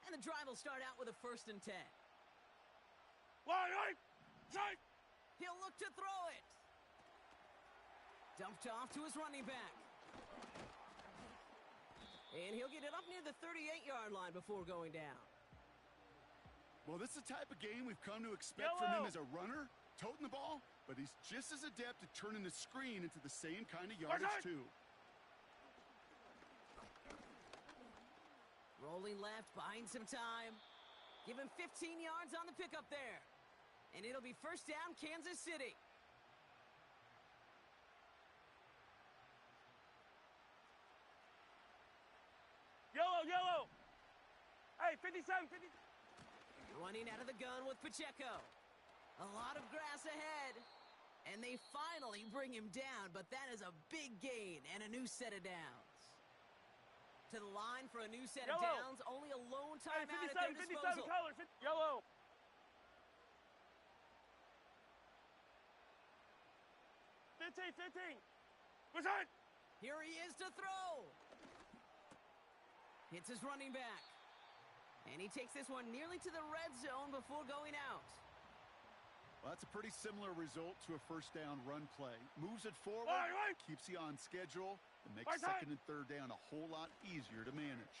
And the drive will start out with a 1st and 10. Line, tight. He'll look to throw it. Dumped off to his running back. And he'll get it up near the 38-yard line before going down. Well, this is the type of game we've come to expect from him as a runner, toting the ball, but he's just as adept at turning the screen into the same kind of yardage, too. Rolling left, buying some time. Give him 15 yards on the pickup there. And it'll be 1st down, Kansas City. Yellow, yellow. Hey, 57, 50. Running out of the gun with Pacheco. A lot of grass ahead. And they finally bring him down, but that is a big gain and a new set of downs. To the line for a new set of downs, only a lone timeout at their disposal. 57 color, yellow. Fifteen. What's that? Here he is to throw. Hits his running back. And he takes this one nearly to the red zone before going out. Well, that's a pretty similar result to a 1st down run play. Moves it forward, keeps you on schedule, and makes 2nd and 3rd down a whole lot easier to manage.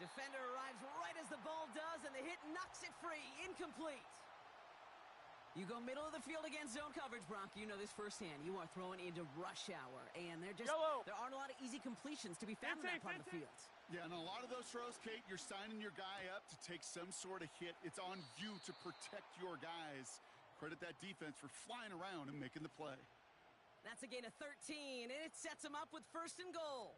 Defender arrives right as the ball does, and the hit knocks it free. Incomplete. You go middle of the field against zone coverage, Brock. You know this firsthand. You are throwing into rush hour, and there aren't a lot of easy completions to be found in that part of the field. Yeah, and a lot of those throws, Kate, you're signing your guy up to take some sort of hit. It's on you to protect your guys. Credit that defense for flying around and making the play. That's a gain of 13, and it sets him up with 1st and goal.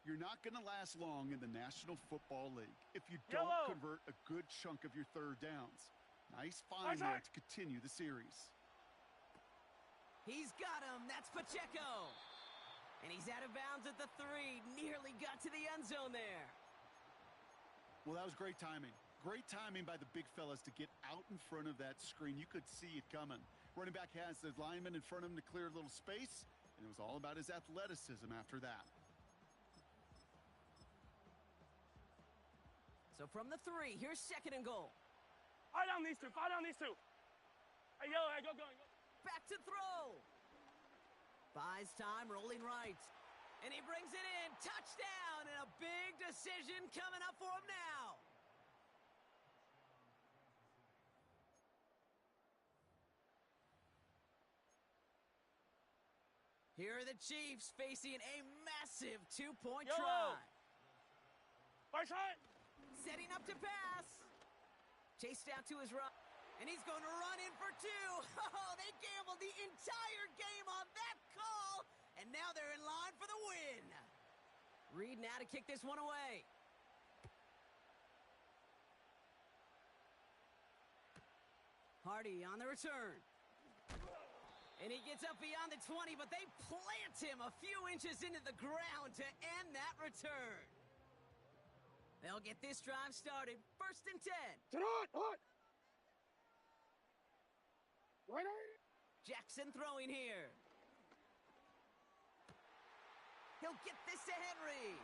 You're not going to last long in the National Football League if you don't convert a good chunk of your 3rd downs. Nice find there to continue the series. He's got him. That's Pacheco. And he's out of bounds at the 3. Nearly got to the end zone there. Well, that was great timing. Great timing by the big fellas to get out in front of that screen. You could see it coming. Running back has the lineman in front of him to clear a little space, and it was all about his athleticism after that. So from the 3, here's 2nd and goal. Fire down these two. Fire down these two. Hey, yo, hey, go. Back to throw. Buys time, rolling right. And he brings it in. Touchdown, and a big decision coming up for him now. Here are the Chiefs facing a massive 2-point try. First shot. Setting up to pass. Chased out to his right. And he's going to run in for 2. Oh, they gambled the entire game on that call. And now they're in line for the win. Reed now to kick this one away. Hardy on the return. And he gets up beyond the 20, but they plant him a few inches into the ground to end that return. They'll get this drive started. 1st and 10. Hot. Right on. Jackson throwing here. He'll get this to Henry.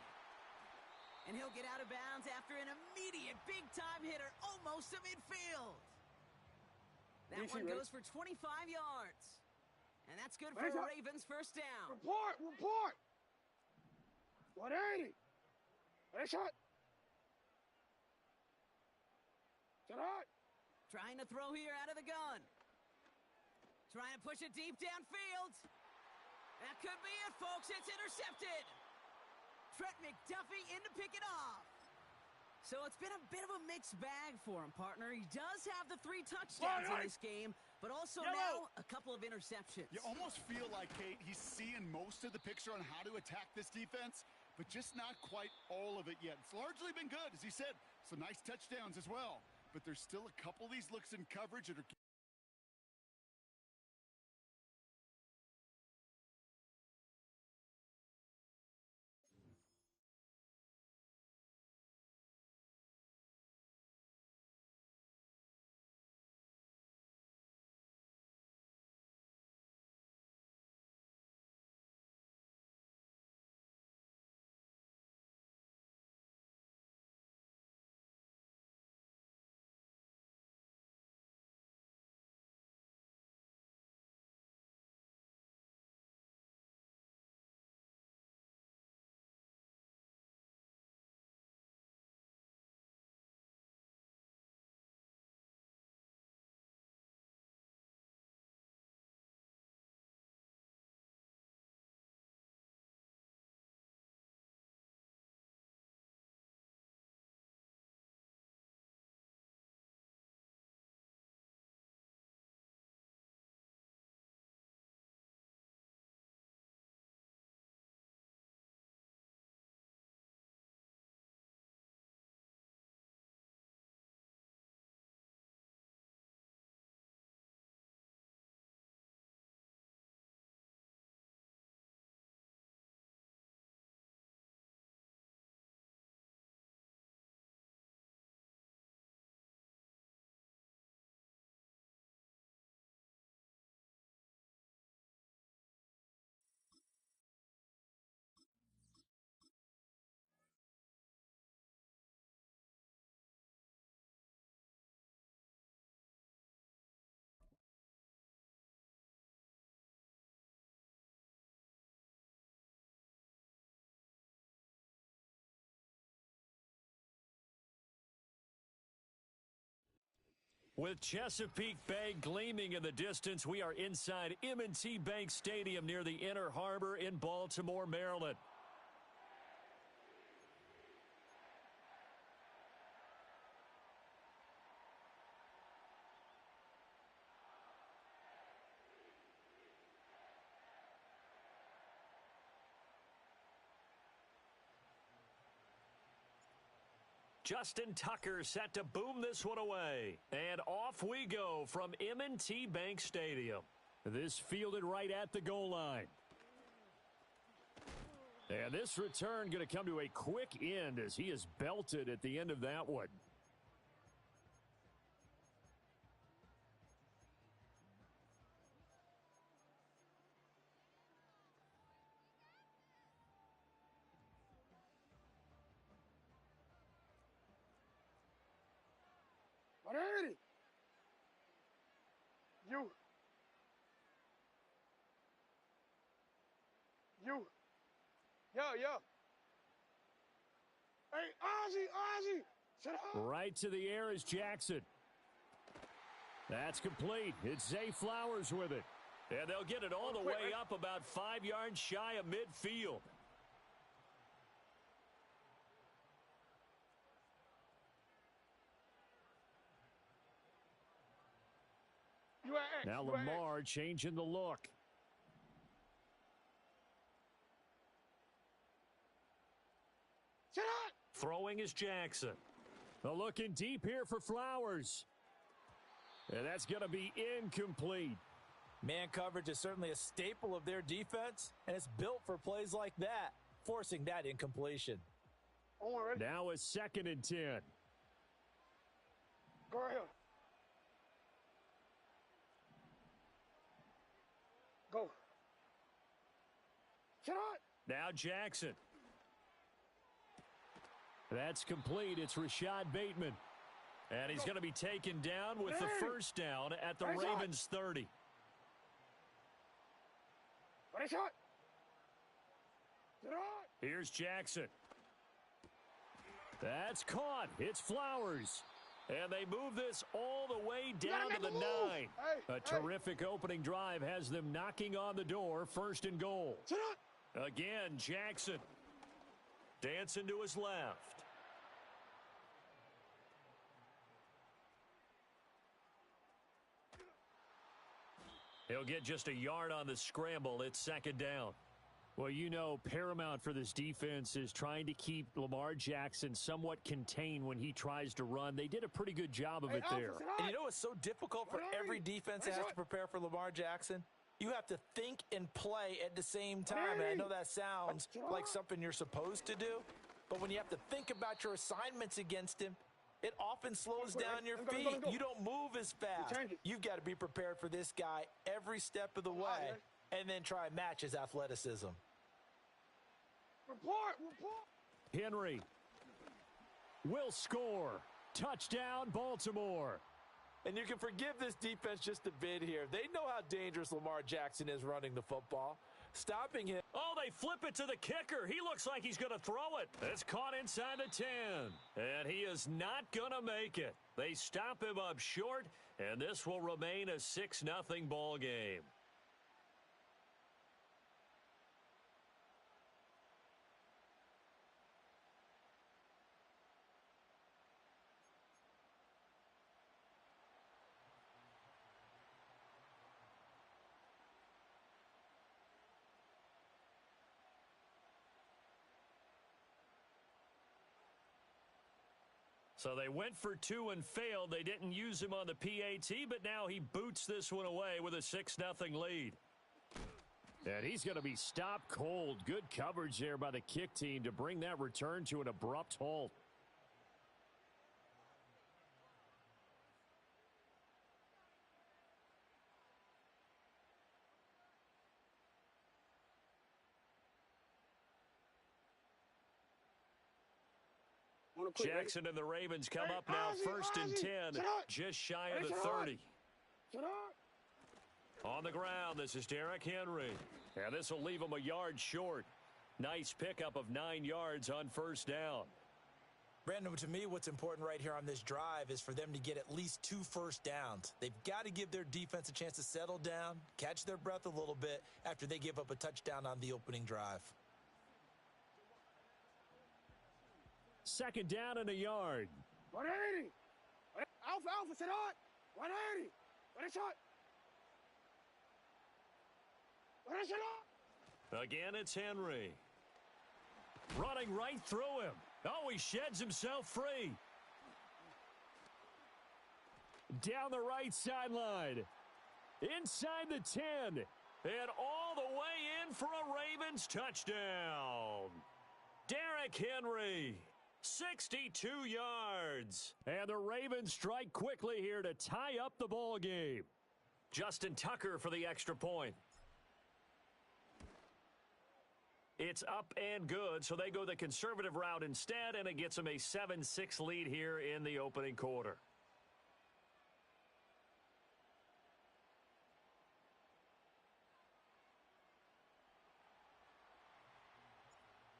And he'll get out of bounds after an immediate big-time hitter almost to midfield. That one goes for 25 yards. And that's good for the Ravens' 1st down. Report. 180. Ready, shot. Shut up. Trying to throw here out of the gun. Trying to push it deep downfield. That could be it, folks. It's intercepted. Trent McDuffie in to pick it off. So it's been a bit of a mixed bag for him, partner. He does have the 3 touchdowns in this game, but also now a couple of interceptions. You almost feel like, Kate, he's seeing most of the picture on how to attack this defense, but just not quite all of it yet. It's largely been good, as he said. Some nice touchdowns as well. But there's still a couple of these looks in coverage that are With Chesapeake Bay gleaming in the distance, we are inside M&T Bank Stadium near the Inner Harbor in Baltimore, Maryland. Justin Tucker set to boom this one away. And off we go from M&T Bank Stadium. This fielded right at the goal line. And this return going to come to a quick end as he is belted at the end of that one. Ready? You. Yo. Hey, Ozzy, shut up. Right to the air is Jackson. That's complete. It's Zay Flowers with it. And they'll get it all the way up about 5 yards shy of midfield. Now Lamar changing the look. Shut up. Throwing is Jackson. Looking deep here for Flowers. And that's going to be incomplete. Man coverage is certainly a staple of their defense, and it's built for plays like that, forcing that incompletion. Now a 2nd and 10. Go right here. Go. Shut up. Now Jackson. That's complete. It's Rashad Bateman. And he's going to be taken down with the first down at the Ravens 30. Here's Jackson. That's caught. It's Flowers. And they move this all the way down to the 9. A terrific opening drive has them knocking on the door, 1st and goal. Again, Jackson. Dancing to his left. He'll get just a yard on the scramble. It's 2nd down. Well, you know, paramount for this defense is trying to keep Lamar Jackson somewhat contained when he tries to run. They did a pretty good job of it there. And you know what's so difficult for every defense that has to prepare for Lamar Jackson? You have to think and play at the same time. And I know that sounds like something you're supposed to do, but when you have to think about your assignments against him, it often slows down your feet. You don't move as fast. You've got to be prepared for this guy every step of the way and then try and match his athleticism. Report. Henry will score. Touchdown, Baltimore. And you can forgive this defense just a bit here. They know how dangerous Lamar Jackson is running the football. Stopping him. Oh, they flip it to the kicker. He looks like he's going to throw it. It's caught inside the 10. And he is not going to make it. They stop him up short, and this will remain a 6-0 ball game. So they went for 2 and failed. They didn't use him on the PAT, but now he boots this one away with a 6-0 lead. And he's going to be stopped cold. Good coverage there by the kick team to bring that return to an abrupt halt. Jackson and the Ravens come up now, 1st and 10, just shy of the 30. On the ground, this is Derrick Henry. And this will leave him a yard short. Nice pickup of 9 yards on 1st down. Brandon, to me, what's important right here on this drive is for them to get at least 2 first downs. They've got to give their defense a chance to settle down, catch their breath a little bit after they give up a touchdown on the opening drive. 2nd down and a yard. 180. Alpha, sit on. 180. What a shot. What a shot. Again, it's Henry. Running right through him. Oh, he sheds himself free. Down the right sideline. Inside the 10. And all the way in for a Ravens touchdown. Derrick Henry, 62 yards. And the Ravens strike quickly here to tie up the ball game. Justin Tucker for the extra point. It's up and good, so they go the conservative route instead, and it gets them a 7-6 lead here in the opening quarter.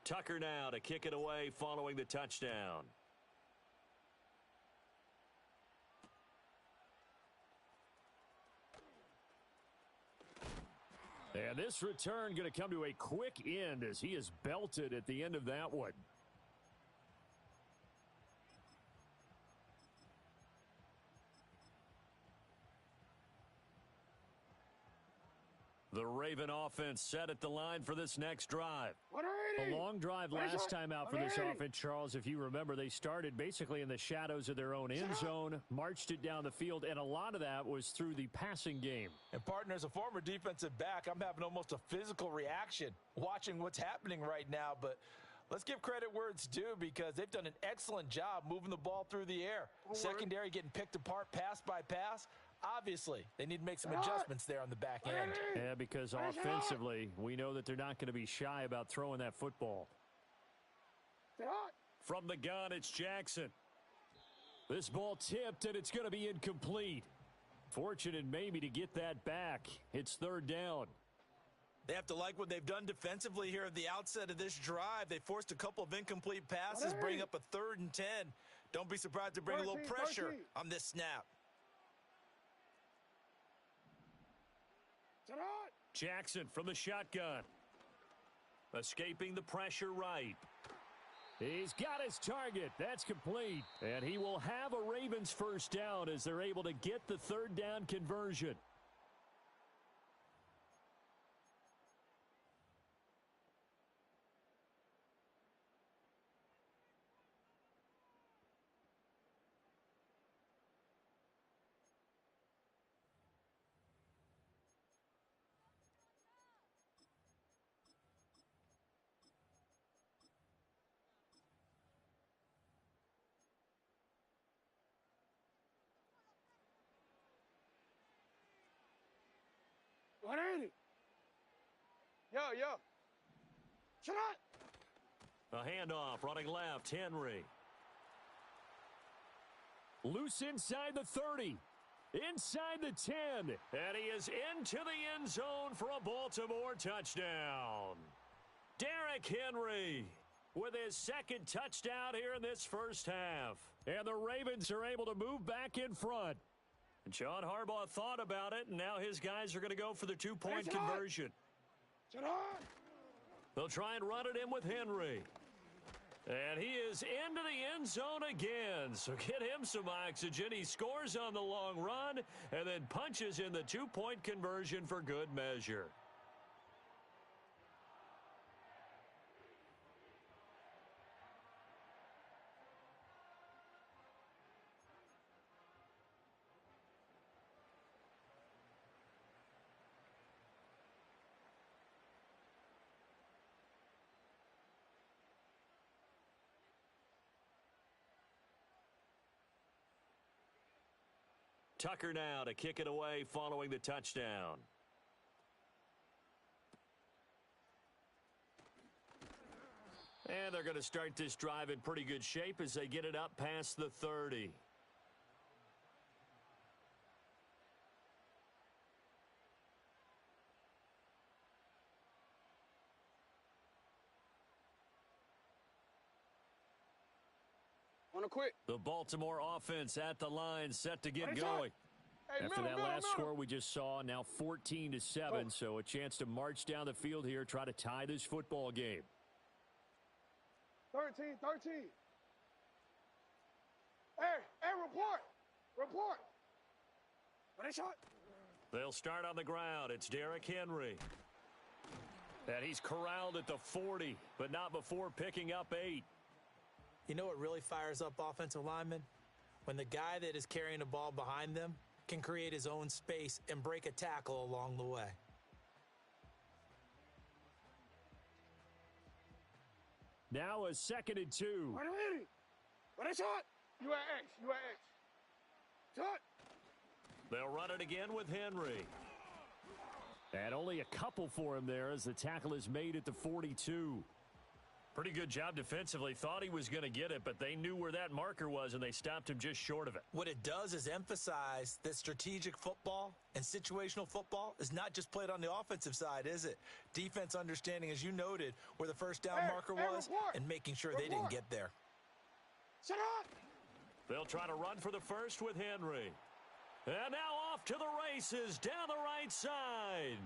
Tucker now to kick it away following the touchdown. And this return going to come to a quick end as he is belted at the end of that one. The Raven offense set at the line for this next drive. A long drive last time out for this offense, Charles. If you remember, they started basically in the shadows of their own end zone, marched it down the field, and a lot of that was through the passing game. And, partner, as a former defensive back, I'm having almost a physical reaction watching what's happening right now. But let's give credit where it's due because they've done an excellent job moving the ball through the air. Secondary getting picked apart pass by pass. Obviously, they need to make some adjustments there on the back end. Yeah, because offensively, we know that they're not going to be shy about throwing that football. From the gun, it's Jackson. This ball tipped, and it's going to be incomplete. Fortunate maybe to get that back. It's third down. They have to like what they've done defensively here at the outset of this drive. They forced a couple of incomplete passes, bring up a 3rd and 10. Don't be surprised to bring a little pressure on this snap. Jackson from the shotgun. Escaping the pressure right. He's got his target. That's complete. And he will have a Ravens first down as they're able to get the third down conversion. Yo. Shut up. A handoff running left, Henry. Loose inside the 30. Inside the 10. And he is into the end zone for a Baltimore touchdown. Derrick Henry with his second touchdown here in this first half. And the Ravens are able to move back in front. And John Harbaugh thought about it, and now his guys are going to go for the two-point conversion. They'll try and run it in with Henry. And he is into the end zone again. So get him some oxygen. He scores on the long run and then punches in the two-point conversion for good measure. Tucker now to kick it away following the touchdown. And they're going to start this drive in pretty good shape as they get it up past the 30. Wanna quit? The Baltimore offense at the line, set to get going. After that last score we just saw, now 14-7, so a chance to march down the field here, try to tie this football game. 13. Hey, report. Ready, shot. They'll start on the ground. It's Derrick Henry. And he's corralled at the 40, but not before picking up 8. You know what really fires up offensive linemen? When the guy that is carrying the ball behind them can create his own space and break a tackle along the way. Now a 2nd and 2. What a shot! You at X. You at X. Shot! They'll run it again with Henry. And only a couple for him there as the tackle is made at the 42. Pretty good job defensively. Thought he was going to get it, but they knew where that marker was, and they stopped him just short of it. What it does is emphasize that strategic football and situational football is not just played on the offensive side, is it? Defense understanding, as you noted, where the first down marker was and making sure they didn't get there. Shut up! They'll try to run for the first with Henry. And now off to the races down the right side.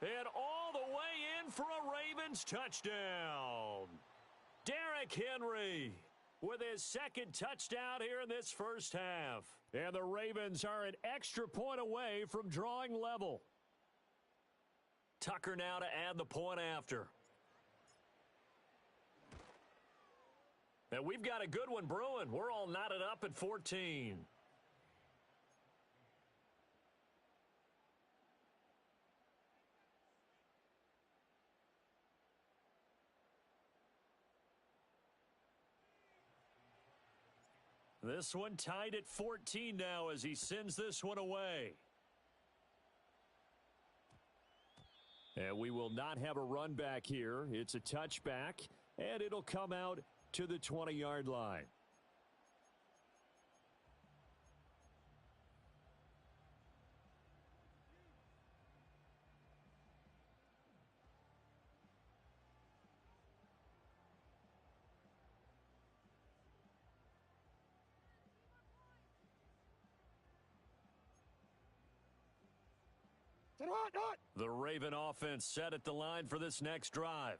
And all the way in for a Ravens touchdown. Derrick Henry with his 2nd touchdown here in this first half. And the Ravens are an extra point away from drawing level. Tucker now to add the point after. And we've got a good one brewing. We're all knotted up at 14. This one tied at 14 now as he sends this one away. And we will not have a run back here. It's a touchback, and it'll come out to the 20-yard line. The Raven offense set at the line for this next drive.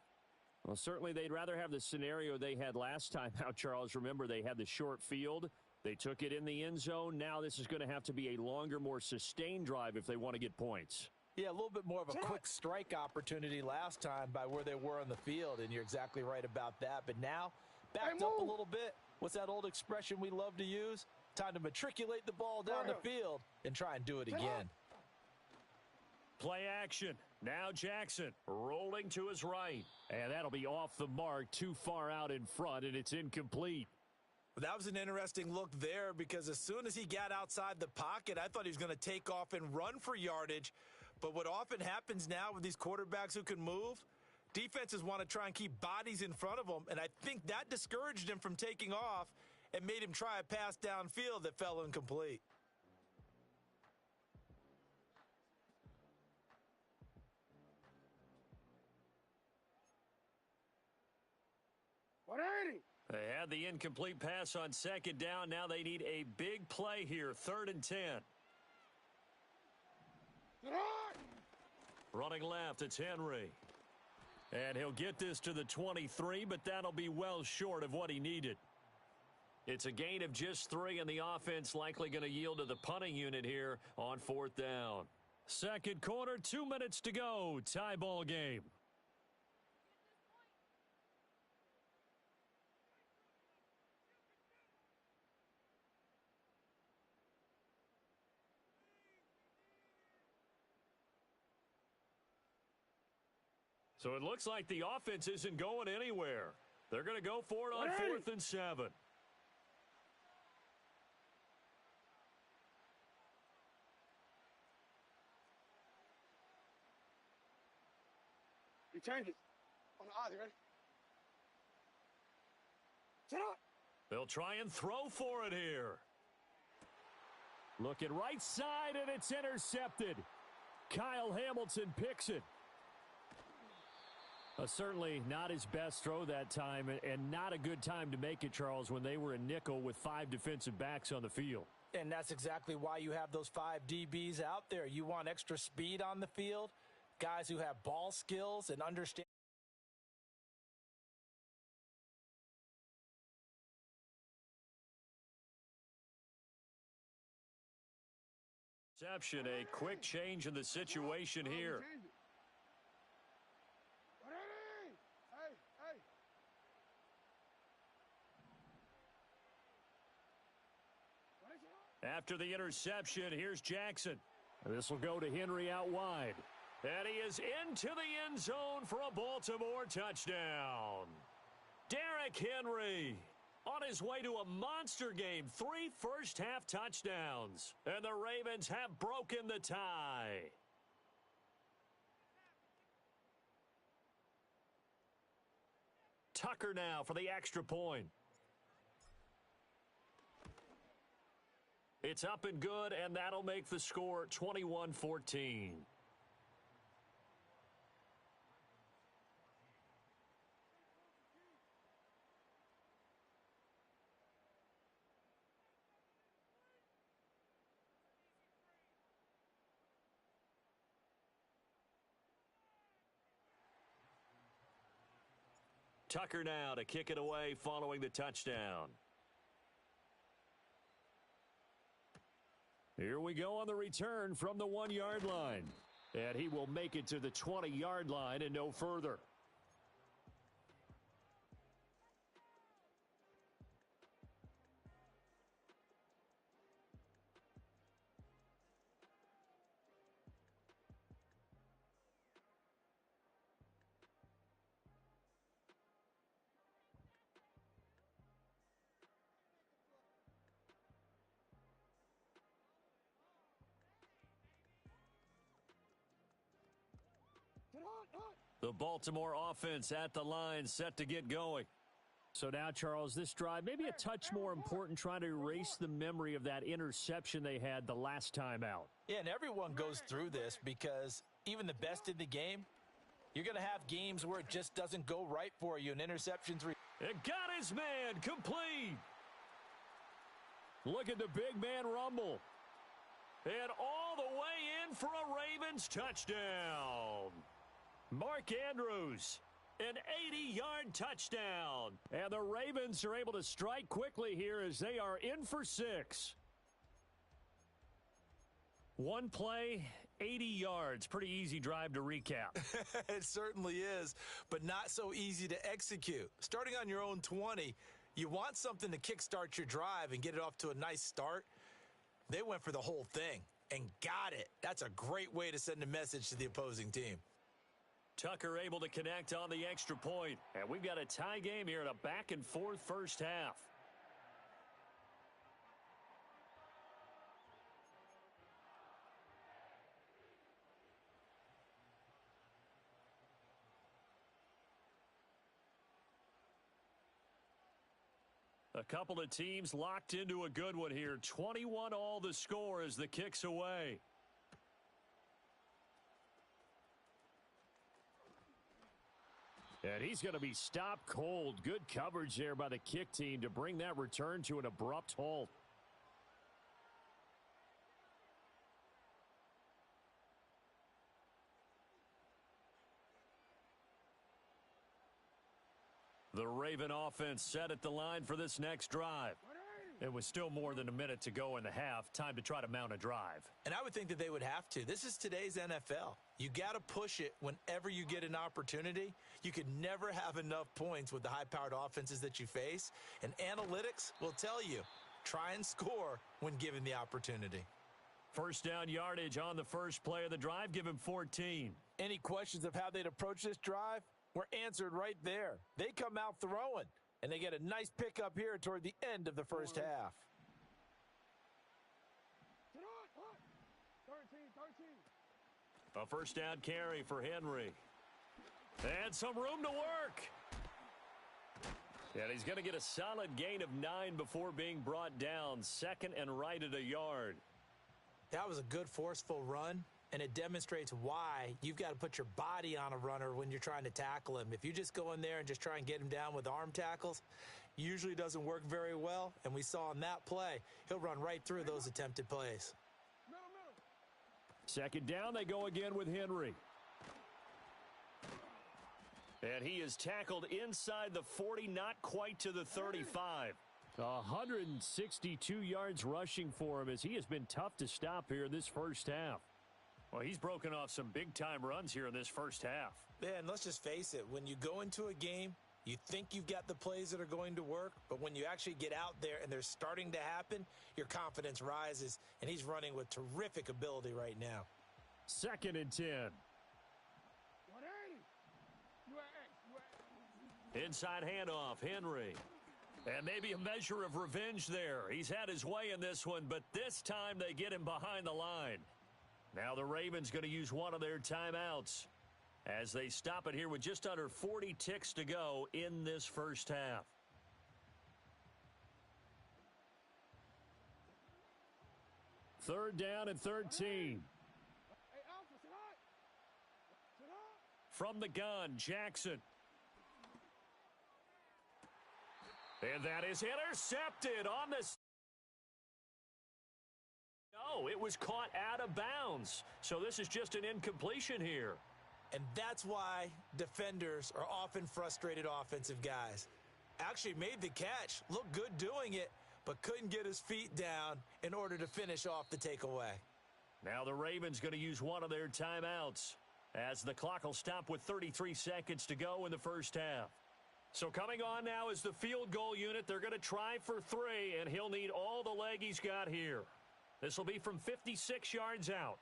Well, certainly they'd rather have the scenario they had last time out, Charles. Remember, they had the short field. They took it in the end zone. Now this is going to have to be a longer, more sustained drive if they want to get points. Yeah, a little bit more of a quick strike opportunity last time by where they were on the field, and you're exactly right about that. But now, backed up a little bit. What's that old expression we love to use? Time to matriculate the ball down the field and try and do it again. Play action. Now Jackson rolling to his right. And that'll be off the mark, too far out in front, and it's incomplete. Well, that was an interesting look there because as soon as he got outside the pocket, I thought he was going to take off and run for yardage. But what often happens now with these quarterbacks who can move, defenses want to try and keep bodies in front of them, and I think that discouraged him from taking off and made him try a pass downfield that fell incomplete. They had the incomplete pass on 2nd down. Now they need a big play here. 3rd and 10. Running left, it's Henry. And he'll get this to the 23, but that'll be well short of what he needed. It's a gain of just 3, and the offense likely going to yield to the punting unit here on 4th down. 2nd quarter, 2 minutes to go. Tie ball game. So it looks like the offense isn't going anywhere. They're going to go for it on 4th and 7. He changes. On the odds, ready? Set up. They'll try and throw for it here. Looking right side, and it's intercepted. Kyle Hamilton picks it. Certainly not his best throw that time, and not a good time to make it, Charles, when they were a nickel with 5 defensive backs on the field. And that's exactly why you have those 5 DBs out there. You want extra speed on the field, guys who have ball skills and understand. Reception, a quick change in the situation here. After the interception, here's Jackson. This will go to Henry out wide. And he is into the end zone for a Baltimore touchdown. Derrick Henry on his way to a monster game. 3 first-half touchdowns. And the Ravens have broken the tie. Tucker now for the extra point. It's up and good, and that'll make the score 21-14. Tucker now to kick it away following the touchdown. Here we go on the return from the 1-yard line. And he will make it to the 20-yard line and no further. The Baltimore offense at the line, set to get going. So now, Charles, this drive maybe a touch more important, trying to erase the memory of that interception they had the last time out. Yeah, and everyone goes through this because even the best in the game, you're going to have games where it just doesn't go right for you, and interceptions. It got his man complete. Look at the big man rumble. And all the way in for a Ravens touchdown. Mark Andrews, an 80-yard touchdown. And the Ravens are able to strike quickly here as they are in for 6. One play, 80 yards. Pretty easy drive to recap. It certainly is, but not so easy to execute. Starting on your own 20, you want something to kickstart your drive and get it off to a nice start. They went for the whole thing and got it. That's a great way to send a message to the opposing team. Tucker able to connect on the extra point. And we've got a tie game here in a back-and-forth first half. A couple of teams locked into a good one here. 21 all the score as the kick's away. And he's going to be stopped cold. Good coverage there by the kick team to bring that return to an abrupt halt. The Raven offense set at the line for this next drive. It was still more than a minute to go in the half. Time to try to mount a drive. And I would think that they would have to. This is today's NFL. You got to push it whenever you get an opportunity. You could never have enough points with the high-powered offenses that you face. And analytics will tell you, try and score when given the opportunity. First down yardage on the first play of the drive. Give him 14. Any questions of how they'd approach this drive were answered right there. They come out throwing. And they get a nice pickup here toward the end of the first half. 13. A first down carry for Henry. And some room to work. And he's going to get a solid gain of 9 before being brought down. Second and right at a yard. That was a good forceful run. And it demonstrates why you've got to put your body on a runner when you're trying to tackle him. If you just go in there and just try and get him down with arm tackles, usually doesn't work very well. And we saw in that play, he'll run right through those attempted plays. Second down, they go again with Henry. And he is tackled inside the 40, not quite to the 35. 162 yards rushing for him as he has been tough to stop here in this first half. Well, he's broken off some big-time runs here in this first half. Yeah, and let's just face it. When you go into a game, You think you've got the plays that are going to work, but when you actually get out there and they're starting to happen, your confidence rises, and he's running with terrific ability right now. 2nd and 10. 180. Inside handoff, Henry. And maybe a measure of revenge there. He's had his way in this one, but this time they get him behind the line. Now the Ravens going to use one of their timeouts as they stop it here with just under 40 ticks to go in this first half. Third down and 13. From the gun, Jackson. And that is intercepted on the... No, it was caught out of bounds. So this is just an incompletion here. And that's why defenders are often frustrated offensive guys. Actually made the catch, looked good doing it, but couldn't get his feet down in order to finish off the takeaway. Now the Ravens going to use one of their timeouts as the clock will stop with 33 seconds to go in the first half. So coming on now is the field goal unit. They're going to try for 3, and he'll need all the leg he's got here. This will be from 56 yards out.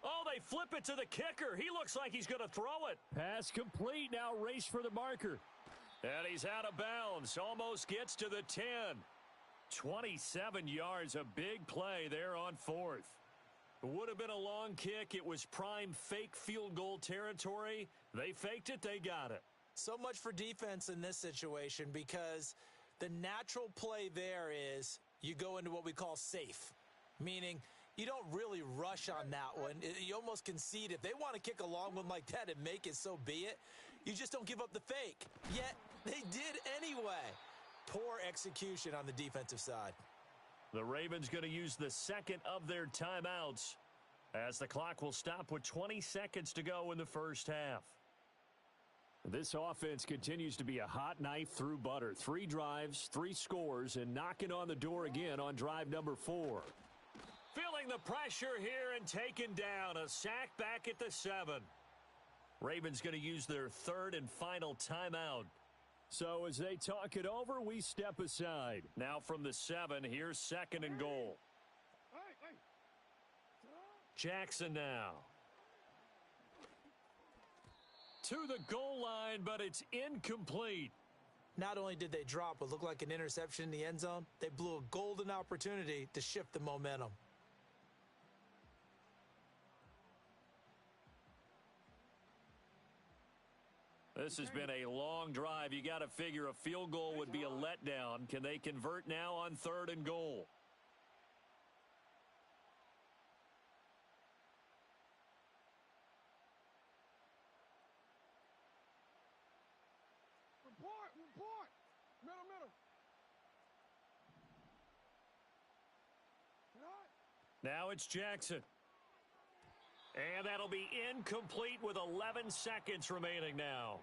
Oh, they flip it to the kicker. He looks like he's going to throw it. Pass complete. Now race for the marker. And he's out of bounds. Almost gets to the 10. 27 yards. A big play there on 4th. Would have been a long kick. It was prime fake field goal territory. They faked it. They got it. So much for defense in this situation because the natural play there is you go into what we call safe, meaning you don't really rush on that one. You almost concede. If they want to kick a long one like that and make it, so be it. You just don't give up the fake. Yet they did anyway. Poor execution on the defensive side. The Ravens going to use the second of their timeouts as the clock will stop with 20 seconds to go in the first half. This offense continues to be a hot knife through butter. 3 drives, 3 scores, and knocking on the door again on drive number 4. Feeling the pressure here and taken down. A sack back at the 7. Ravens going to use their 3rd and final timeout. So as they talk it over, we step aside. Now from the 7, here's 2nd and goal. Jackson now. To the goal line, but it's incomplete. Not only did they drop what looked like an interception in the end zone, they blew a golden opportunity to shift the momentum. This has been a long drive. You got to figure a field goal would be a letdown. Can they convert now on 3rd and goal? Report. Middle. Now it's Jackson. And that'll be incomplete with 11 seconds remaining now.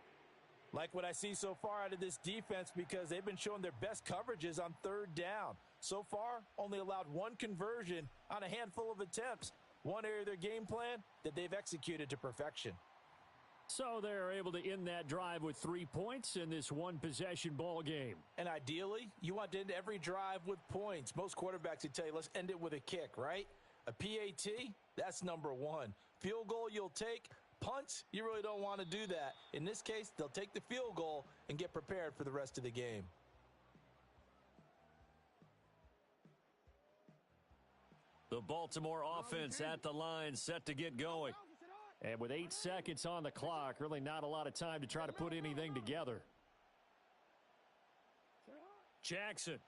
Like what I see so far out of this defense because they've been showing their best coverages on 3rd down. So far, only allowed 1 conversion on a handful of attempts. One area of their game plan that they've executed to perfection. So they're able to end that drive with 3 points in this one-possession ball game. And ideally, you want to end every drive with points. Most quarterbacks would tell you, let's end it with a kick, right? A PAT, that's number 1. Field goal you'll take. Punts, you really don't want to do that. In this case, they'll take the field goal and get prepared for the rest of the game. The Baltimore offense at the line, set to get going. And with 8 seconds on the clock, really not a lot of time to try to put anything together. Jackson